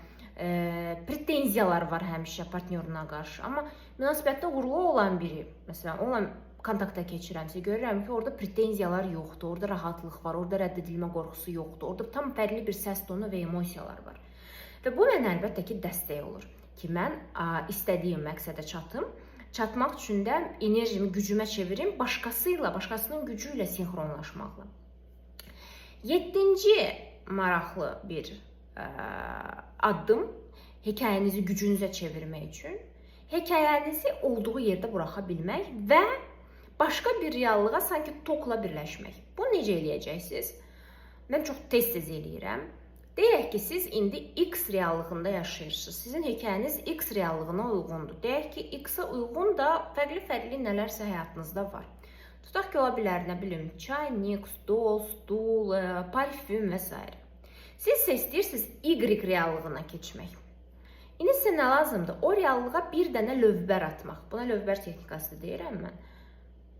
pretenziyalar var həmişə partnyoruna qarşı. Amma münasibətdə uğurlu olan biri, məsələn, onunla kontakta keçirəmsə, görürəm ki, orada pretenziyalar yoxdur, orada rahatlıq var, orada rədd edilmə qorxusu yoxdur, orada tam fərqli bir səs tonu və emosiyalar var. Və bu mənə əlbəttə ki, dəstək olur ki, mən istədiyim məqsədə çatmaq üçün də enerjimi gücümə çevirim, başqasının gücü ilə sinxronlaşmaqla. 7-ci maraqlı bir addım hekayənizi gücünüzə çevirmək üçün hekayənizi olduğu yerdə buraxa bilmək və başqa bir reallığa sanki tokla birləşmək. Bunu necə eləyəcəksiniz? Mən çox tez-tez eləyirəm. Deyək ki, siz indi X reallığında yaşayırsınız. Sizin hekayəniz X reallığına uyğundur. Deyək ki, X-ə uyğun da fərqli həyatınızda həyatınızda var. Tutaq ki, ola bilər, nə bilim, çaynik, stol, stul, parfüm və s. Siz isə istəyirsiniz Y reallığına keçmək. İndi sizə nə lazımdır? O reallığa bir dənə lövbər atmaq. Buna lövbər texnikası deyirəm mən.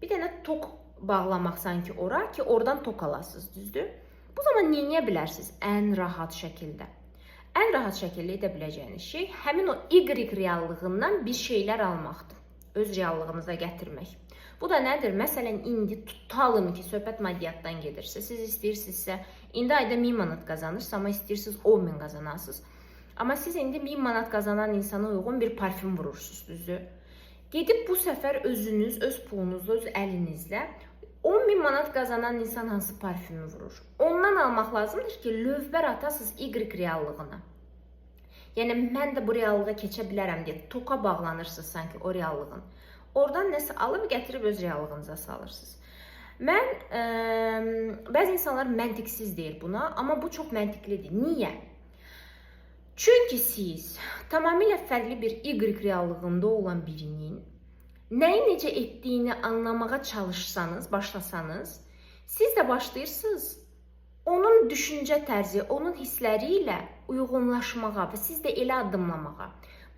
bir dənə tok bağlamaq sanki ora ki, oradan tok alasınız, düzdür? Bu zaman nə edə bilərsiniz? Ən rahat şəkildə. Ən rahat şəkildə edə biləcəyiniz şey həmin o Y reallığından bir şeylər almaqdır. Öz reallığınıza gətirmək. Bu da nədir? Məsələn, indi tutalım ki, söhbət maddiyatdan gedirsə, siz istəyirsinizsə, indi ayda 1000 manat qazanırsınız, amma istəyirsiniz 10.000 qazanasınız. Amma siz indi 1000 manat qazanan insana uyğun bir parfüm vurursunuz, düzdür? Gedib bu səfər özünüz, öz pulunuzla, öz əlinizlə 10.000 manat qazanan insan hansı parfümü vurur? Ondan almaq lazımdır ki, lövbər atasınız Y reallığına. Yəni, mən də bu reallığa keçə bilərəm deyə toka bağlanırsınız sanki o reallığın. Oradan nəsə alıb gətirib öz reallığınıza salırsınız. Bəzi insanlar məntiqsiz deyir buna, amma bu çox məntiqlidir. Niyə? Çünki siz tamamilə fərqli bir Y reallığında olan birinin nəyi necə etdiyini anlamağa çalışsanız, başlasanız, siz də başlayırsınız onun düşüncə tərzi, onun hissləri ilə uyğunlaşmağa və siz də elə addımlamağa.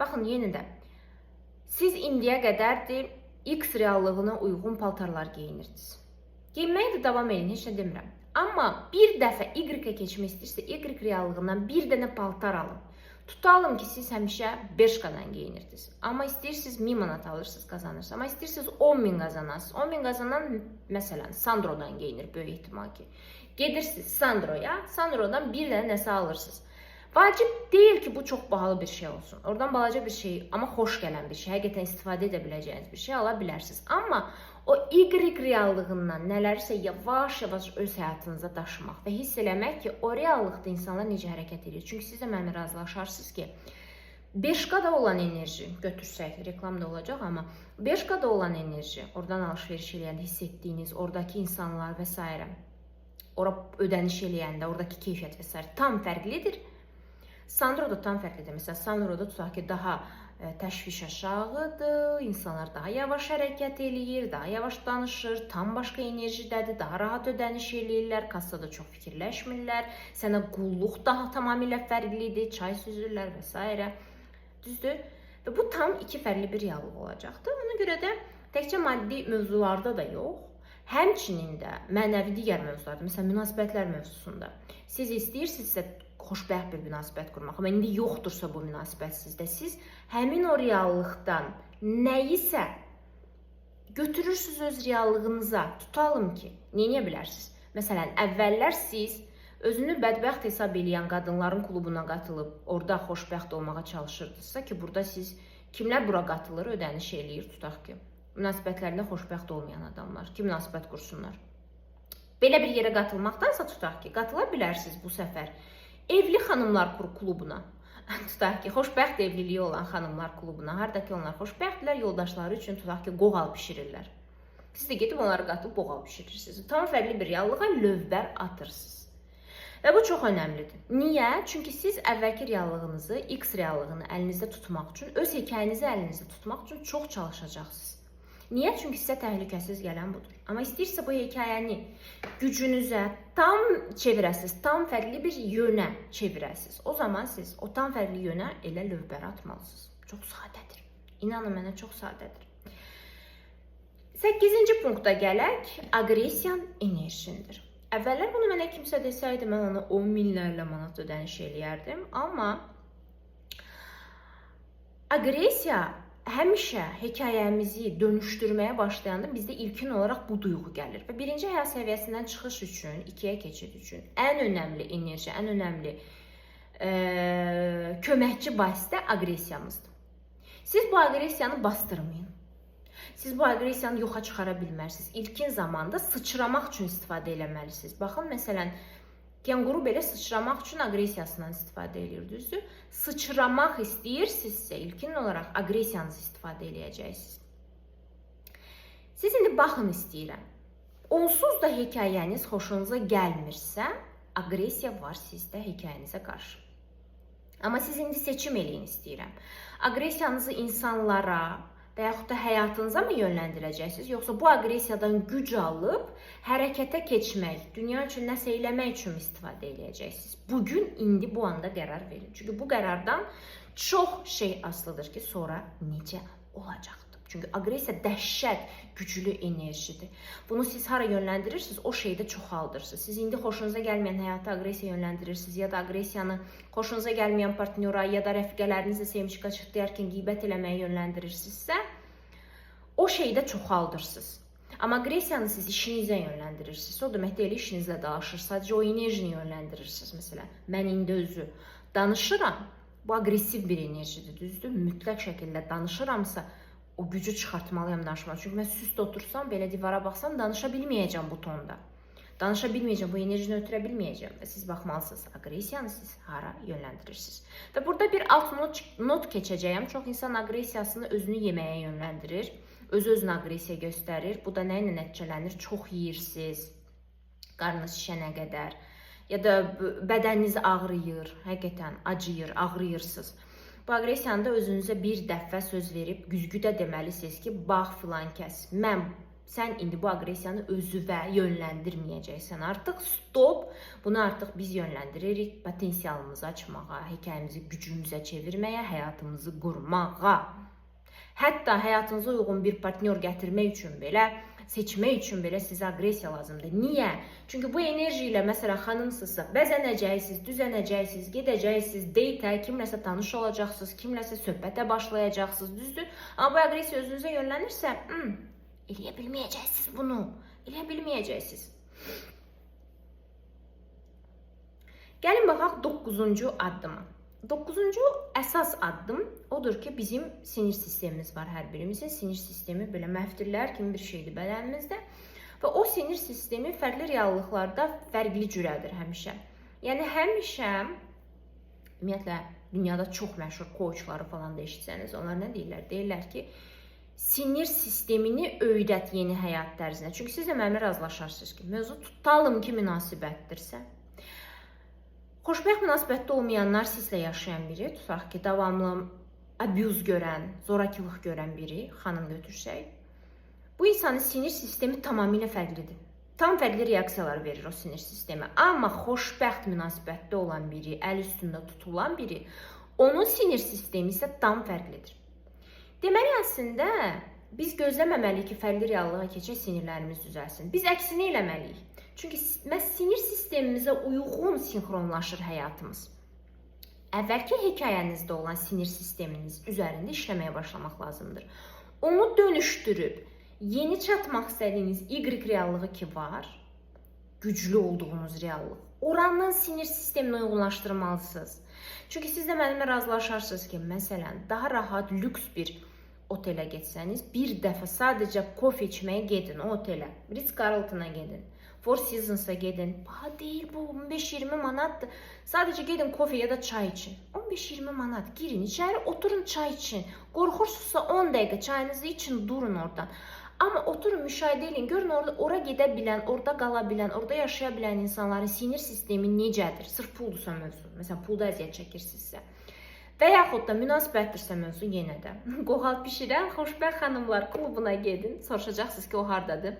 Baxın, yenə də, siz indiyə qədərdir X reallığına uyğun paltarlar geyinirdiniz. Geyinməyə də davam edin, heç nə demirəm. Amma bir dəfə Y-ə keçmək istəyirsə, Y reallığından bir dənə paltar alın. Tutalım ki, siz həmişə Bershkadan geyinirdiniz. Amma istəyirsiniz 1000 manat alırsınız, qazanırsınız. Amma istəyirsiniz 10.000 qazanarsınız. 10.000 qazanan, məsələn, Sandrodan geyinir böyük ehtimal ki. Gedirsiniz Sandroya, Sandrodan bir dənə nəsə alırsınız. Vacib deyil ki, bu çox bahalı bir şey olsun. Oradan balaca bir şey, amma xoş gələn bir şey, həqiqətən istifadə edə biləcəyiniz bir şey ala bilərsiniz. Amma o Y reallığından nələrsə yavaş-yavaş öz həyatınıza daşımaq və hiss eləmək ki, o reallıqda insanlar necə hərəkət edir. Çünki siz də mənimlə razılaşarsınız ki, Bershkada olan enerji, götürsək, reklam da olacaq, amma Bershkada olan enerji, oradan alış-veriş eləyəndə hiss etdiyiniz, oradakı insanlar və s. ora ödəniş eləyəndə, oradakı keyfiyyət və s. tam fərqlidir. Sandroda tam fərqlidir. Məsələn, Sandroda tutaq ki, daha təşviş aşağıdır, insanlar daha yavaş hərəkət eləyir, daha yavaş danışır, tam başqa enerjidədir, daha rahat ödəniş eləyirlər, kassada çox fikirləşmirlər, sənə qulluq daha tamamilə fərqlidir, çay süzürlər və s. Düzdür? Və bu tam iki fərqli bir reallıq olacaqdır. Ona görə də təkcə maddi mövzularda da yox, həmçinin də mənəvi digər mövzularda, məsələn, münasibətlər mövzusunda siz istəyirsinizsə xoşbəxt bir münasibət qurmaq, amma indi yoxdursa bu münasibət sizdə, siz həmin o reallıqdan nəyisə götürürsünüz öz reallığınıza. Tutalım ki, nə edə bilərsiniz? Məsələn, əvvəllər siz özünü bədbəxt hesab edən qadınların klubuna qatılıb, orada xoşbəxt olmağa çalışırdınızsa ki, burada siz kimlər bura qatılır, ödəniş eləyir, tutaq ki, münasibətlərində xoşbəxt olmayan adamlar, ki, münasibət qursunlar. Belə bir yerə qatılmaqdansa tutaq ki, qatıla bilərsiniz bu səfər evli xanımlar klubuna. Tutaq ki, xoşbəxt evliliyi olan xanımlar klubuna. Haradakı onlar xoşbəxtdirlər, yoldaşları üçün tutaq ki, qoğal bişirirlər. Siz də gedib onları qatıb qoğal bişirirsiniz. Tam fərqli bir reallığa lövbər atırsınız. Və bu çox önəmlidir. Niyə? Çünki siz əvvəlki reallığınızı, X reallığını əlinizdə tutmaq üçün, öz hekayənizi əlinizdə tutmaq üçün çox çalışacaqsınız. Niyə? Çünki sizə təhlükəsiz gələn budur. Amma istəyirsə bu hekayəni gücünüzə tam çevirəsiniz, tam fərqli bir yönə çevirəsiniz. O zaman siz o tam fərqli yönə elə lövbər atmalısınız. Çox sadədir. İnanın mənə, çox sadədir. 8-ci punkta gələk, aqressiyan enerjindir. Əvvəllər bunu mənə kimsə desəydi, mən ona 10 minlərlə manat ödəniş eləyərdim. Amma aqressiya həmişə hekayəmizi dönüşdürməyə başlayanda bizdə ilkin olaraq bu duyğu gəlir. Və birinci həyat səviyyəsindən çıxış üçün, ikiyə keçid üçün ən önəmli enerji, ən önəmli köməkçi vasitə aqressiyamızdır. Siz bu aqressiyanı bastırmayın. Siz bu aqressiyanı yoxa çıxara bilmərsiniz. İlkin zamanda sıçramaq üçün istifadə eləməlisiniz. Baxın, məsələn, Kenguru belə sıçramaq üçün aqressiyasından istifadə edir, düzdür? Sıçramaq istəyirsinizsə, ilkin olaraq aqressiyanızı istifadə eləyəcəksiniz. Siz indi baxın istəyirəm. Onsuz da hekayəniz xoşunuza gəlmirsə, aqressiya var sizdə hekayənizə qarşı. Amma siz indi seçim eləyin istəyirəm. Aqressiyanızı insanlara və yaxud da həyatınıza mı yönləndirəcəksiniz, yoxsa bu aqressiyadan güc alıb hərəkətə keçmək, dünya üçün nəsə eləmək üçün istifadə edəcəksiniz? Bugün, indi, bu anda qərar verin. Çünki bu qərardan çox şey asılıdır ki, sonra necə olacaqdır. Çünki aqressiya dəhşət güclü enerjidir. Bunu siz hara yönləndirirsiniz, o şeydə çoxaldırsınız. Siz indi xoşunuza gəlməyən həyata aqressiya yönləndirirsiniz ya da aqressiyanı xoşunuza gəlməyən partnyora ya da rəfiqələrinizlə sevmişqa çıxdıyarkən qeybət eləməyə yönləndirirsinizsə, o şeydə çoxaldırsınız. Amma aqressiyanı siz işinizə yönləndirirsiniz. O demək deyil, işinizlə dalaşır. Sadəcə o enerjini yönləndirirsiniz. Məsələn, mən indi özü danışıram. Bu aqressiv bir enerjidir, düzdür? Mütləq şəkildə danışıramsa, o gücü çıxartmalıyam danışmaq. Çünki mən süst otursam, belə divara baxsam, danışa bilməyəcəm bu tonda. Danışa bilməyəcəm, bu enerjini ötürə bilməyəcəm. Və siz baxmalısınız, aqressiyanı siz hara yönləndirirsiniz. Və burada bir alt not keçəcəyəm. Çox insan aqressiyasını özünü yeməyə yönləndirir. Öz-özünə aqressiya göstərir. Bu da nə ilə nəticələnir? Çox yeyirsiniz, qarnınız şişənə qədər. Ya da bədəniniz ağrıyır, həqiqətən acıyır, ağrıyırsınız. Bu aqressiyanı da özünüzə bir dəfə söz verib, güzgüdə deməlisiniz ki, bax filan kəs, sən indi bu aqressiyanı özüvə yönləndirməyəcəksən. Artıq stop, bunu artıq biz yönləndiririk potensialımızı açmağa, hekayəmizi gücümüzə çevirməyə, həyatımızı qurmağa. Hətta həyatınıza uyğun bir partnyor gətirmək üçün belə, seçmək üçün belə sizə aqressiya lazımdır. Niyə? Çünki bu enerji ilə, məsələn, xanımsızsa, bəzənəcəksiniz, düzənəcəksiniz, gedəcəksiniz, deytə, kimləsə tanış olacaqsınız, kimləsə söhbətə başlayacaqsınız, düzdür? Amma bu aqressiya özünüzə yönlənirsə, eləyə bilməyəcəksiniz bunu, eləyə bilməyəcəksiniz. Gəlin baxaq 9-cu addıma. 9-cu əsas addım odur ki, bizim sinir sistemimiz var hər birimizin. Sinir sistemi belə məftillər kimi bir şeydir bədənimizdə. Və o sinir sistemi fərqli reallıqlarda fərqli cürədir həmişə. Yəni həmişə, ümumiyyətlə, dünyada çox məşhur coachları falan da eşitsəniz, onlar nə deyirlər? Deyirlər ki, sinir sistemini öyrət yeni həyat tərzinə. Çünki siz də mənimlə razılaşarsınız ki, mövzu tutalım ki, münasibətdirsə. Xoşbəxt münasibətdə olmayanlar sizlə yaşayan biri, tutaq ki, davamlı abuz görən, zorakılıq görən biri, xanım götürsək, bu insanın sinir sistemi tamamilə fərqlidir. Tam fərqli reaksiyalar verir o sinir sistemi. Amma xoşbəxt münasibətdə olan biri, əl üstündə tutulan biri, onun sinir sistemi isə tam fərqlidir. Deməli, əslində, biz gözləməməliyik ki, fərqli reallığa keçək, sinirlərimiz düzəlsin. Biz əksini eləməliyik. Çünki sinir sistemimizə uyğun sinxronlaşır həyatımız. Əvvəlki hekayənizdə olan sinir sisteminiz üzərində işləməyə başlamaq lazımdır. Onu dönüşdürüb, yeni çatmaq istədiyiniz Y reallığı ki var, güclü olduğunuz reallıq, oranın sinir sistemini uyğunlaşdırmalısınız. Çünki siz də mənimlə razılaşarsınız ki, məsələn, daha rahat, lüks bir otelə getsəniz, bir dəfə sadəcə kofe içməyə gedin o otelə, Ritz-Carlton'a gedin. Four Seasons'a gedin. Baha deyil bu, 15-20 manatdır. Sadəcə gedin kofe ya da çay için. 15-20 manat. Girin içəri, oturun çay için. Qorxursunuzsa 10 dəqiqə çayınızı için, durun oradan. Amma oturun, müşahidə edin. Görün ora gedə bilən, orada qala bilən, orada yaşaya bilən insanların sinir sistemi necədir? Sırf puldursa mövzu. Məsələn, pulda əziyyət çəkirsinizsə. Və yaxud da münasibətdirsə mövzu yenə də. Qoğal bişirən xoşbəxt xanımlar klubuna gedin. Soruşacaqsınız ki, o hardadır?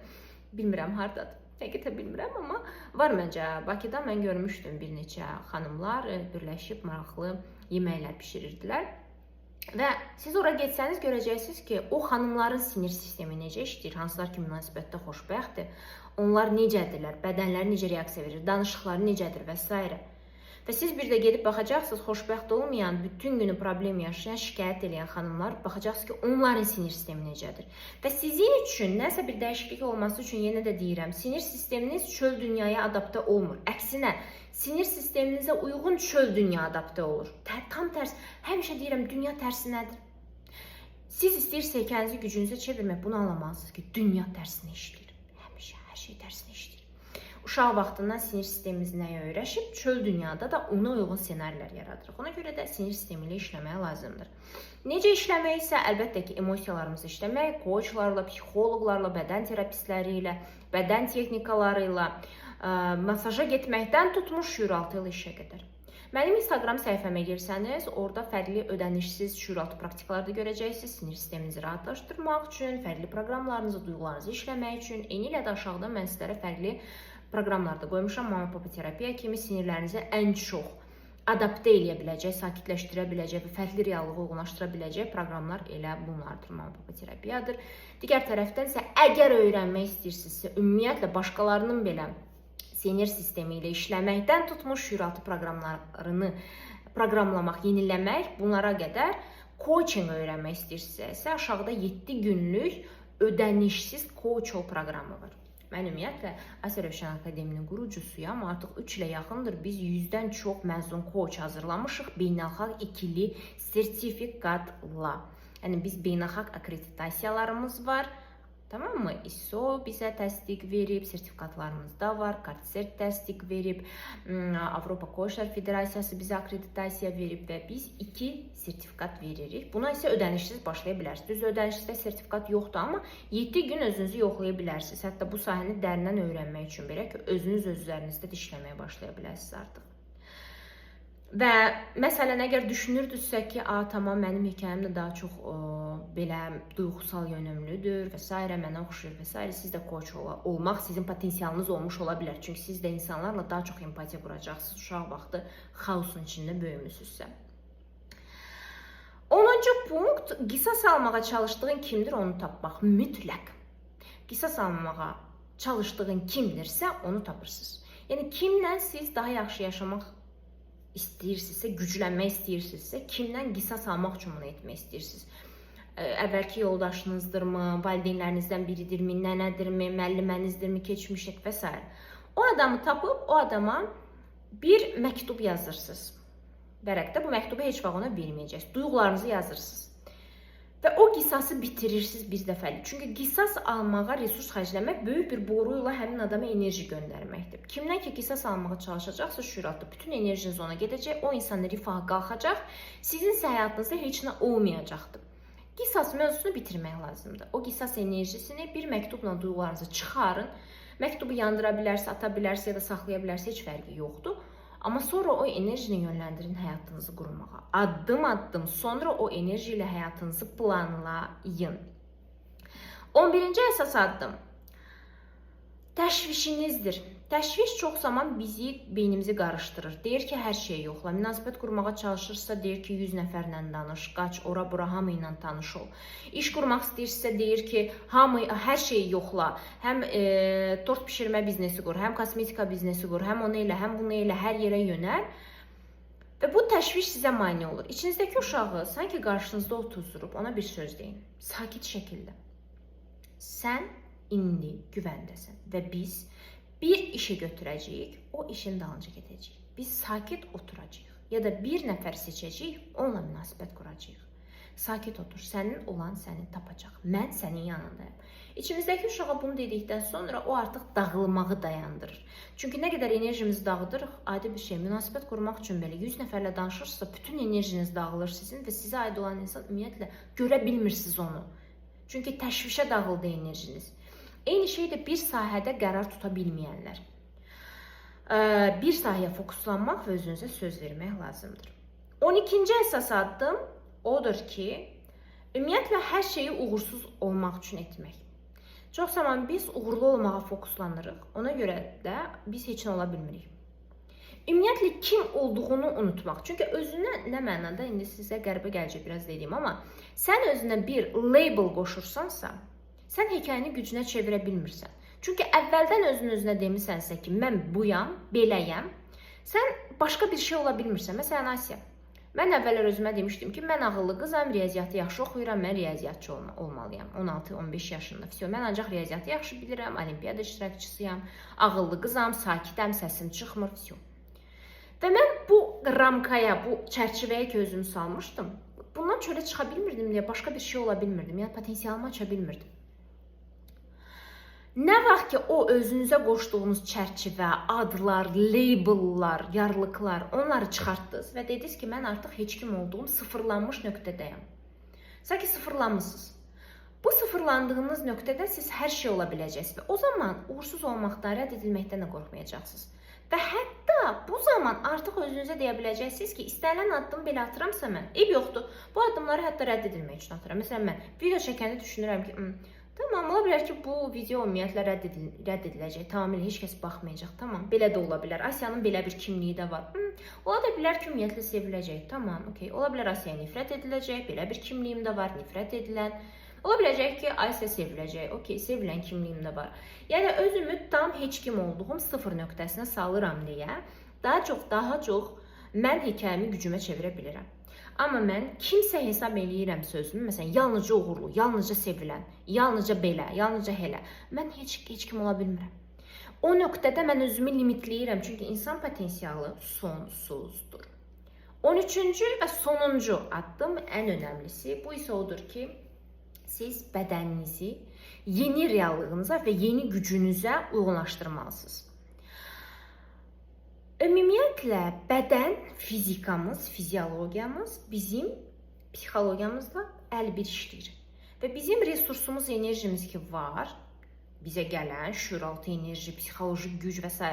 Bilmirəm, hardadır. Həqiqətən bilmirəm, amma var məncə. Bakıda mən görmüşdüm bir neçə xanımlar birləşib maraqlı yeməklər bişirirdilər. Və siz ora getsəniz görəcəksiniz ki, o xanımların sinir sistemi necə işləyir, hansılar ki münasibətdə xoşbəxtdir, onlar necədirlər, bədənləri necə reaksiya verir, danışıqları necədir və s. Və siz bir də gedib baxacaqsınız, xoşbəxt olmayan, bütün günü problem yaşayan, şikayət edən xanımlar, baxacaqsınız ki, onların sinir sistemi necədir. Və sizin üçün nəsə bir dəyişiklik olması üçün yenə də deyirəm, sinir sisteminiz çöl dünyaya adaptə olmur. Əksinə, sinir sisteminizə uyğun çöl dünya adaptə olur. Tam tərs, həmişə deyirəm, dünya tərsinədir. Siz istəyirsiniz hekayənizi gücünüzə çevirmək, bunu anlamalısınız ki, dünya tərsinə işləyir. Həmişə hər şey tərsinə işləyir. Uşaq vaxtından sinir sistemimiz nəyə öyrəşib, çöl dünyada da ona uyğun ssenarilər yaradırıq. Ona görə də sinir sistemi ilə işləməyə lazımdır. Necə işləmək isə, əlbəttə ki, emosiyalarımızı işləmək, coachlarla, psixoloqlarla, bədən terapistləri ilə, bədən texnikaları ilə, masaja getməkdən tutmuş şüuraltı ilə işə qədər. Mənim Instagram səhifəmə girsəniz, orada fərqli ödənişsiz şüuraltı praktikaları da görəcəksiniz. Sinir sisteminizi rahatlaşdırmaq üçün, fərqli proqramlarınızı, duyğularınızı işləmək üçün, eyni ilə də aşağıda mən sizlərə fərqli proqramlarda qoymuşam. Mama papa terapiya kimi sinirlərinizi ən çox adaptə edə biləcək, sakitləşdirə biləcək və fərqli reallığa uyğunlaşdıra biləcək proqramlar elə bunlardır. Mama-baba terapiyadır. Digər tərəfdən isə əgər öyrənmək istəyirsinizsə, ümumiyyətlə başqalarının belə sinir sistemi ilə işləməkdən tutmuş şüuraltı proqramlarını proqramlamaq, yeniləmək, bunlara qədər coaching öyrənmək istəyirsinizsə, aşağıda 7 günlük ödənişsiz coach proqramı var. Mən ümumiyyətlə Asiya Rövşən Akademinin qurucusuyam. Artıq 3 ilə yaxındır biz 100-dən çox məzun coach hazırlamışıq beynəlxalq ikili sertifikatla. Yəni biz beynəlxalq akkreditasiyalarımız var. Tamam mı? ISO bizə təsdiq verib, sertifikatlarımız da var, Kartsert təsdiq verib, Avropa Coachlar Federasiyası bizə akkreditasiya verib və biz 2 sertifikat veririk. Buna isə ödənişsiz başlaya bilərsiniz. Düz ödənişsizdə sertifikat yoxdur, amma 7 gün özünüzü yoxlaya bilərsiniz. Hətta bu sahəni dərindən öyrənmək üçün belə ki, özünüz öz üzərinizdə işləməyə başlaya bilərsiniz artıq. Və məsələn, əgər düşünürdünüzsə ki, tamam, mənim hekayəm də daha çox belə duyğusal yönümlüdür və s. mənə oxşuyur və s. Siz də coach olmaq sizin potensialınız olmuş ola bilər. Çünki siz də insanlarla daha çox empatiya quracaqsınız. Uşaq vaxtı xaosun içində böyümüsünüzsə. 10-cu punkt, qisas almağa çalışdığın kimdir, onu tapmaq. Mütləq. Qisas almağa çalışdığın kimdirsə, onu tapırsınız. Yəni, kimlə siz daha yaxşı yaşamaq istəyirsinizsə, güclənmək istəyirsinizsə, kimdən qisas almaq üçün bunu etmək istəyirsiniz? Əvvəlki yoldaşınızdırmı, valideynlərinizdən biridirmi, nənədirmi, müəllimənizdirmi, keçmişik və s. O adamı tapıb, o adama bir məktub yazırsınız. Vərəqdə bu məktubu heç vaxt ona verməyəcəksiniz. Duyğularınızı yazırsınız. Və o qisası bitirirsiniz bir dəfəlik. Çünki qisas almağa resurs xərcləmək böyük bir boru ilə həmin adama enerji göndərməkdir. Kimdən ki qisas almağa çalışacaqsa şüuraltı bütün enerjiniz ona gedəcək, o insan rifaha qalxacaq, sizin isə həyatınızda heç nə olmayacaqdır. Qisas mövzusunu bitirmək lazımdır. O qisas enerjisini bir məktubla duyğularınızı çıxarın. Məktubu yandıra bilərsə, ata bilərsə ya da saxlaya bilərsə heç fərqi yoxdur. Amma sonra o enerjini yönləndirin həyatınızı qurmağa. Addım-addım sonra o enerji ilə həyatınızı planlayın. 11-ci əsas addım təşvişinizdir. Təşviş çox zaman beynimizi qarışdırır. Deyir ki, hər şey yoxla. Münasibət qurmağa çalışırsa, deyir ki, 100 nəfərlə danış, qaç, ora-bura hamı ilə tanış ol. İş qurmaq istəyirsə, deyir ki, hər şeyi yoxla. Həm tort pişirmə biznesi qur, həm kosmetika biznesi qur, həm onu elə, həm bunu elə, hər yerə yönəl. Və bu təşviş sizə mane olur. İçinizdəki uşağı sanki qarşınızda otuzdurub, ona bir söz deyin. Sakit şəkildə. Sən indi güvəndəsən və biz bir işi götürəcəyik, o işin dalınca gedəcəyik. Biz sakit oturacağıq ya da bir nəfər seçəcəyik, onunla münasibət quracağıq. Sakit otur, sənin olan səni tapacaq. Mən sənin yanındayım. İçimizdəki uşağa bunu dedikdən sonra o artıq dağılmağı dayandırır. Çünki nə qədər enerjimizi dağıdırıq, adi bir şey. Münasibət qurmaq üçün belə 100 nəfərlə danışırsa, bütün enerjiniz dağılır sizin və sizə aid olan insan ümumiyyətlə görə bilmirsiniz onu. Çünki təşvişə dağıldı enerjiniz. Eyni şey də bir sahədə qərar tuta bilməyənlər. Bir sahəyə fokuslanmaq və özünüzə söz vermək lazımdır. 12-ci əsas addım odur ki, ümumiyyətlə hər şeyi uğursuz olmaq üçün etmək. Çox zaman biz uğurlu olmağa fokuslanırıq. Ona görə də biz heç nə ola bilmirik. Ümumiyyətlə kim olduğunu unutmaq. Çünki özünə nə mənada, indi sizə qəribə gələcək biraz dediyim, amma sən özünə bir label qoşursansa, sən hekayəni gücünə çevirə bilmirsən. Çünki əvvəldən özünə demisənsə ki, mən buyam, beləyəm, sən başqa bir şey ola bilmirsən. Məsələn, Asiya, mən əvvəllər özümə demişdim ki, mən ağıllı qızam, riyaziyyatı yaxşı oxuyuram, mən riyaziyyatçı olmalıyam. 16-15 yaşında. Mən ancaq riyaziyyatı yaxşı bilirəm, olimpiyada iştirakçısıyam, ağıllı qızam, sakitəm, səsim çıxmır. Və mən bu ramkaya, bu çərçivəyə ki, özümü salmışdım. Bundan çölə çıxa bilmirdim deyə başqa bir şey ola bilmirdim. Yəni, potensialımı aça bilmirdim. Nə vaxt ki, o özünüzə qoşduğunuz çərçivə, adlar, labellar, yarlıqlar, onları çıxartdınız və dediniz ki, mən artıq heç kim olduğum sıfırlanmış nöqtədəyəm. Sanki sıfırlanmışsınız. Bu sıfırlandığınız nöqtədə siz hər şey ola biləcəksiniz və o zaman uğursuz olmaqdan, rədd edilməkdən də qorxmayacaqsınız. Və hətta bu zaman artıq özünüzə deyə biləcəksiniz ki, istənilən addım belə atıramsa mən, yoxdur, bu addımları hətta rədd edilmək üçün atıram. Məsələn, mən video çəkəndə düşünürəm ki, Tamam, ola bilər ki, bu video ümumiyyətlə rədd ediləcək. Tamamilə heç kəs baxmayacaq. Tamam, belə də ola bilər. Asiyanın belə bir kimliyi də var. Ola da bilər ki, ümumiyyətlə seviləcək. Tamam, okey. Ola bilər Asiyaya nifrət ediləcək. Belə bir kimliyim də var, nifrət edilən. Ola biləcək ki, Asiya seviləcək. Okey, sevilən kimliyim də var. Yəni özümü tam heç kim olduğum sıfır nöqtəsinə salıram deyə daha çox mən hekayəmi gücümə çevirə bilirəm. Amma mən kimsə hesab eləyirəm sözümü, məsələn, yalnızca uğurlu, yalnızca sevilən, yalnızca belə, yalnızca elə. Mən heç kim ola bilmirəm. O nöqtədə mən özümü limitləyirəm, çünki insan potensialı sonsuzdur. 13-cü və sonuncu addım ən önəmlisi bu isə odur ki, siz bədəninizi yeni reallığınıza və yeni gücünüzə uyğunlaşdırmalısınız. Ümumiyyətlə, bədən, fizikamız, fiziologiyamız bizim psixologiyamızla əlbir işləyir. Və bizim resursumuz, enerjimiz ki var, bizə gələn şüuraltı enerji, psixoloji güc və s.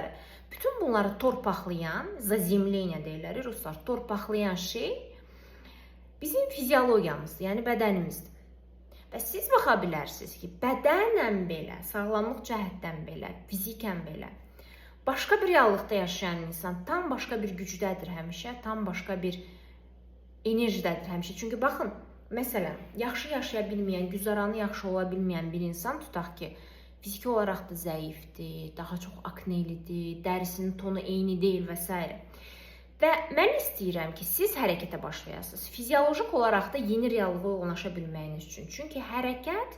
Bütün bunları torpaqlayan, zazemleniya deyirlər ruslar, torpaqlayan şey bizim fiziologiyamızdır, yəni bədənimizdir. Və siz baxa bilərsiniz ki, bədənlə belə, sağlamlıq cəhətdən belə, fizikən belə, başqa bir reallıqda yaşayan insan tam başqa bir gücdədir həmişə, tam başqa bir enerjidədir həmişə. Çünki baxın, məsələn, yaxşı yaşaya bilməyən, güzaranı yaxşı ola bilməyən bir insan tutaq ki, fiziki olaraq da zəifdir, daha çox aknelidir, dərisinin tonu eyni deyil və s. Və mən istəyirəm ki, siz hərəkətə başlayasınız. Fiziolojik olaraq da yeni reallığa uyğunlaşa bilməyiniz üçün. Çünki hərəkət,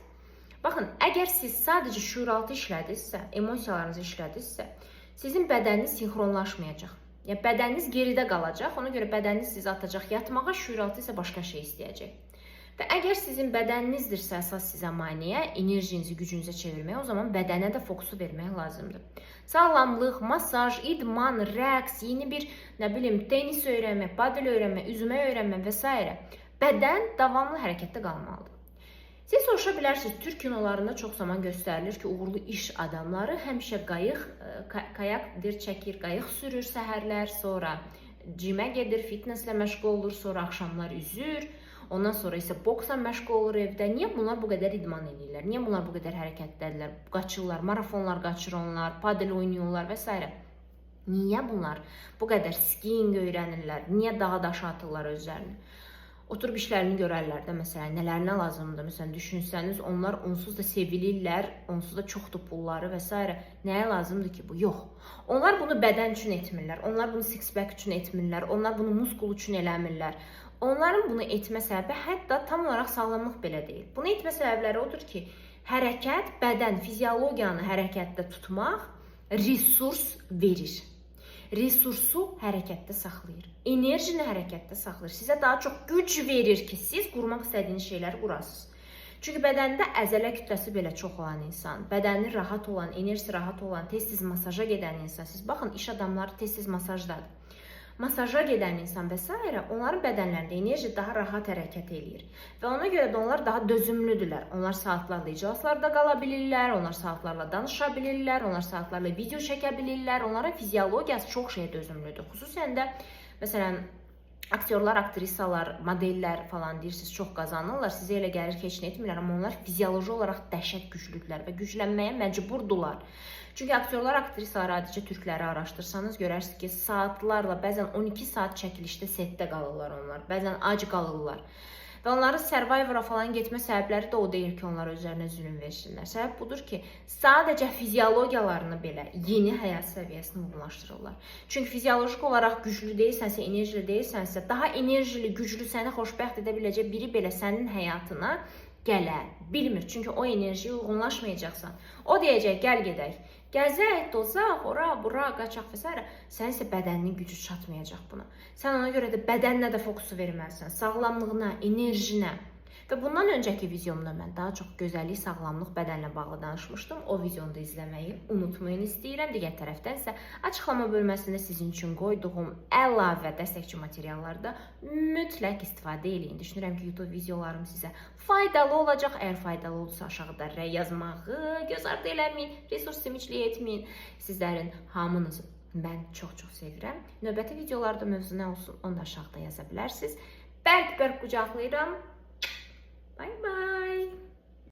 baxın, əgər siz sadəcə şüuraltı işlədirsə, emosiyalarınızı işlədirsə, sizin bədəniniz sinxronlaşmayacaq. Yəni, bədəniniz geridə qalacaq, ona görə bədəniniz sizi atacaq yatmağa, şüuraltı isə başqa şey istəyəcək. Və əgər sizin bədəninizdirsə əsas sizə maneə, enerjinizi gücünüzə çevirməyə, o zaman bədənə də fokusu vermək lazımdır. Sağlamlıq, masaj, idman, rəqs, yeni bir, tenis öyrənmək, padel öyrənmək, üzmə öyrənmək və s. Bədən davamlı hərəkətdə qalmalıdır. Siz soruşa bilərsiniz, Türk kinolarında çox zaman göstərilir ki, uğurlu iş adamları həmişə kayak çəkir, qayıq sürür səhərlər, sonra cimə gedir, fitnesslə məşğul olur, sonra axşamlar üzür, ondan sonra isə boksla məşğul olur evdə. Niyə bunlar bu qədər idman edirlər? Niyə bunlar bu qədər hərəkətdədirlər? Qaçırlar, marafonlar qaçırırlar, padel oynayırlar və s. Niyə bunlar bu qədər skiing öyrənirlər? Niyə dağa daşı atırlar özlərini? Oturub işlərini görərlər də, məsələn, nələrinə lazımdır. Məsələn, düşünsəniz, onlar onsuz da sevilirlər, onsuz da çoxdur pulları və s. Nəyə lazımdır ki bu? Yox. Onlar bunu bədən üçün etmirlər, onlar bunu six-pack üçün etmirlər, onlar bunu muskul üçün eləmirlər. Onların bunu etmə səbəbi hətta tam olaraq sağlamlıq belə deyil. Bunu etmə səbəbləri odur ki, hərəkət, bədən, fiziologiyanı hərəkətdə tutmaq resurs verir. Resursu hərəkətdə saxlayır. Enerjini hərəkətdə saxlayır. Sizə daha çox güc verir ki, siz qurmaq istədiyiniz şeyləri qurasınız. Çünki bədəndə əzələ kütləsi belə çox olan insan, bədəni rahat olan, enerjisi rahat olan, tez-tez masaja gedən insan, siz baxın, iş adamları tez-tez masajdadır. Masaja gedən insan və s. onların bədənlərində enerji daha rahat hərəkət eləyir. Və ona görə də onlar daha dözümlüdürlər. Onlar saatlarla iclaslarda qala bilirlər, onlar saatlarla danışa bilirlər, onlar saatlarla video çəkə bilirlər. Onların fiziologiyası çox şeyə dözümlüdür. Xüsusən də, məsələn, aktyorlar, aktrisalar, modellər falan deyirsiniz, çox qazanırlar. Sizə elə gəlir ki, heç nə etmirlər, amma onlar fizioloji olaraq dəhşət güclüdürlər və güclənməyə məcburdular. Çünki aktyorlar, aktrisalar, adicə türkləri araşdırsanız, görərsiniz ki, saatlarla, bəzən 12 saat çəkilişdə setdə qalırlar onlar, bəzən ac qalırlar. Və onların Survivor-a falan getmə səbəbləri də o deyir ki, onlar özlərinə zülm versinlər. Səbəb budur ki, sadəcə fiziologiyalarını belə yeni həyat səviyyəsinə uyğunlaşdırırlar. Çünki fiziolojik olaraq güclü deyilsənsə, enerjili deyilsənsə, daha enerjili, güclü, səni xoşbəxt edə biləcək biri belə sənin həyatına gələ bilmir. Çünki o enerjiyə uyğunlaşmayacaqsan. O deyəcək, gəl gedək. Gəzək, dozaq, ora, bura, qaçaq və s. Sən isə bədəninin gücü çatmayacaq buna. Sən ona görə də bədəninə də fokusu verməlisən, sağlamlığına, enerjinə. Və bundan öncəki videomda mən daha çox gözəllik, sağlamlıq, bədənlə bağlı danışmışdım. O videonu da izləməyi unutmayın istəyirəm. Digər tərəfdən isə açıqlama bölməsində sizin üçün qoyduğum əlavə dəstəkçi materiallarda mütləq istifadə eləyin. Düşünürəm ki, YouTube videolarım sizə faydalı olacaq. Əgər faydalı olursa aşağıda rəy yazmağı göz ardı eləməyin, resurs simicliyi etməyin. Sizlərin hamınızı mən çox-çox sevirəm. Növbəti videolarda mövzu nə olsun, onu da aşağıda yaza bilərsiniz. Bərk-bərk qucaqlayıram. Bye bye.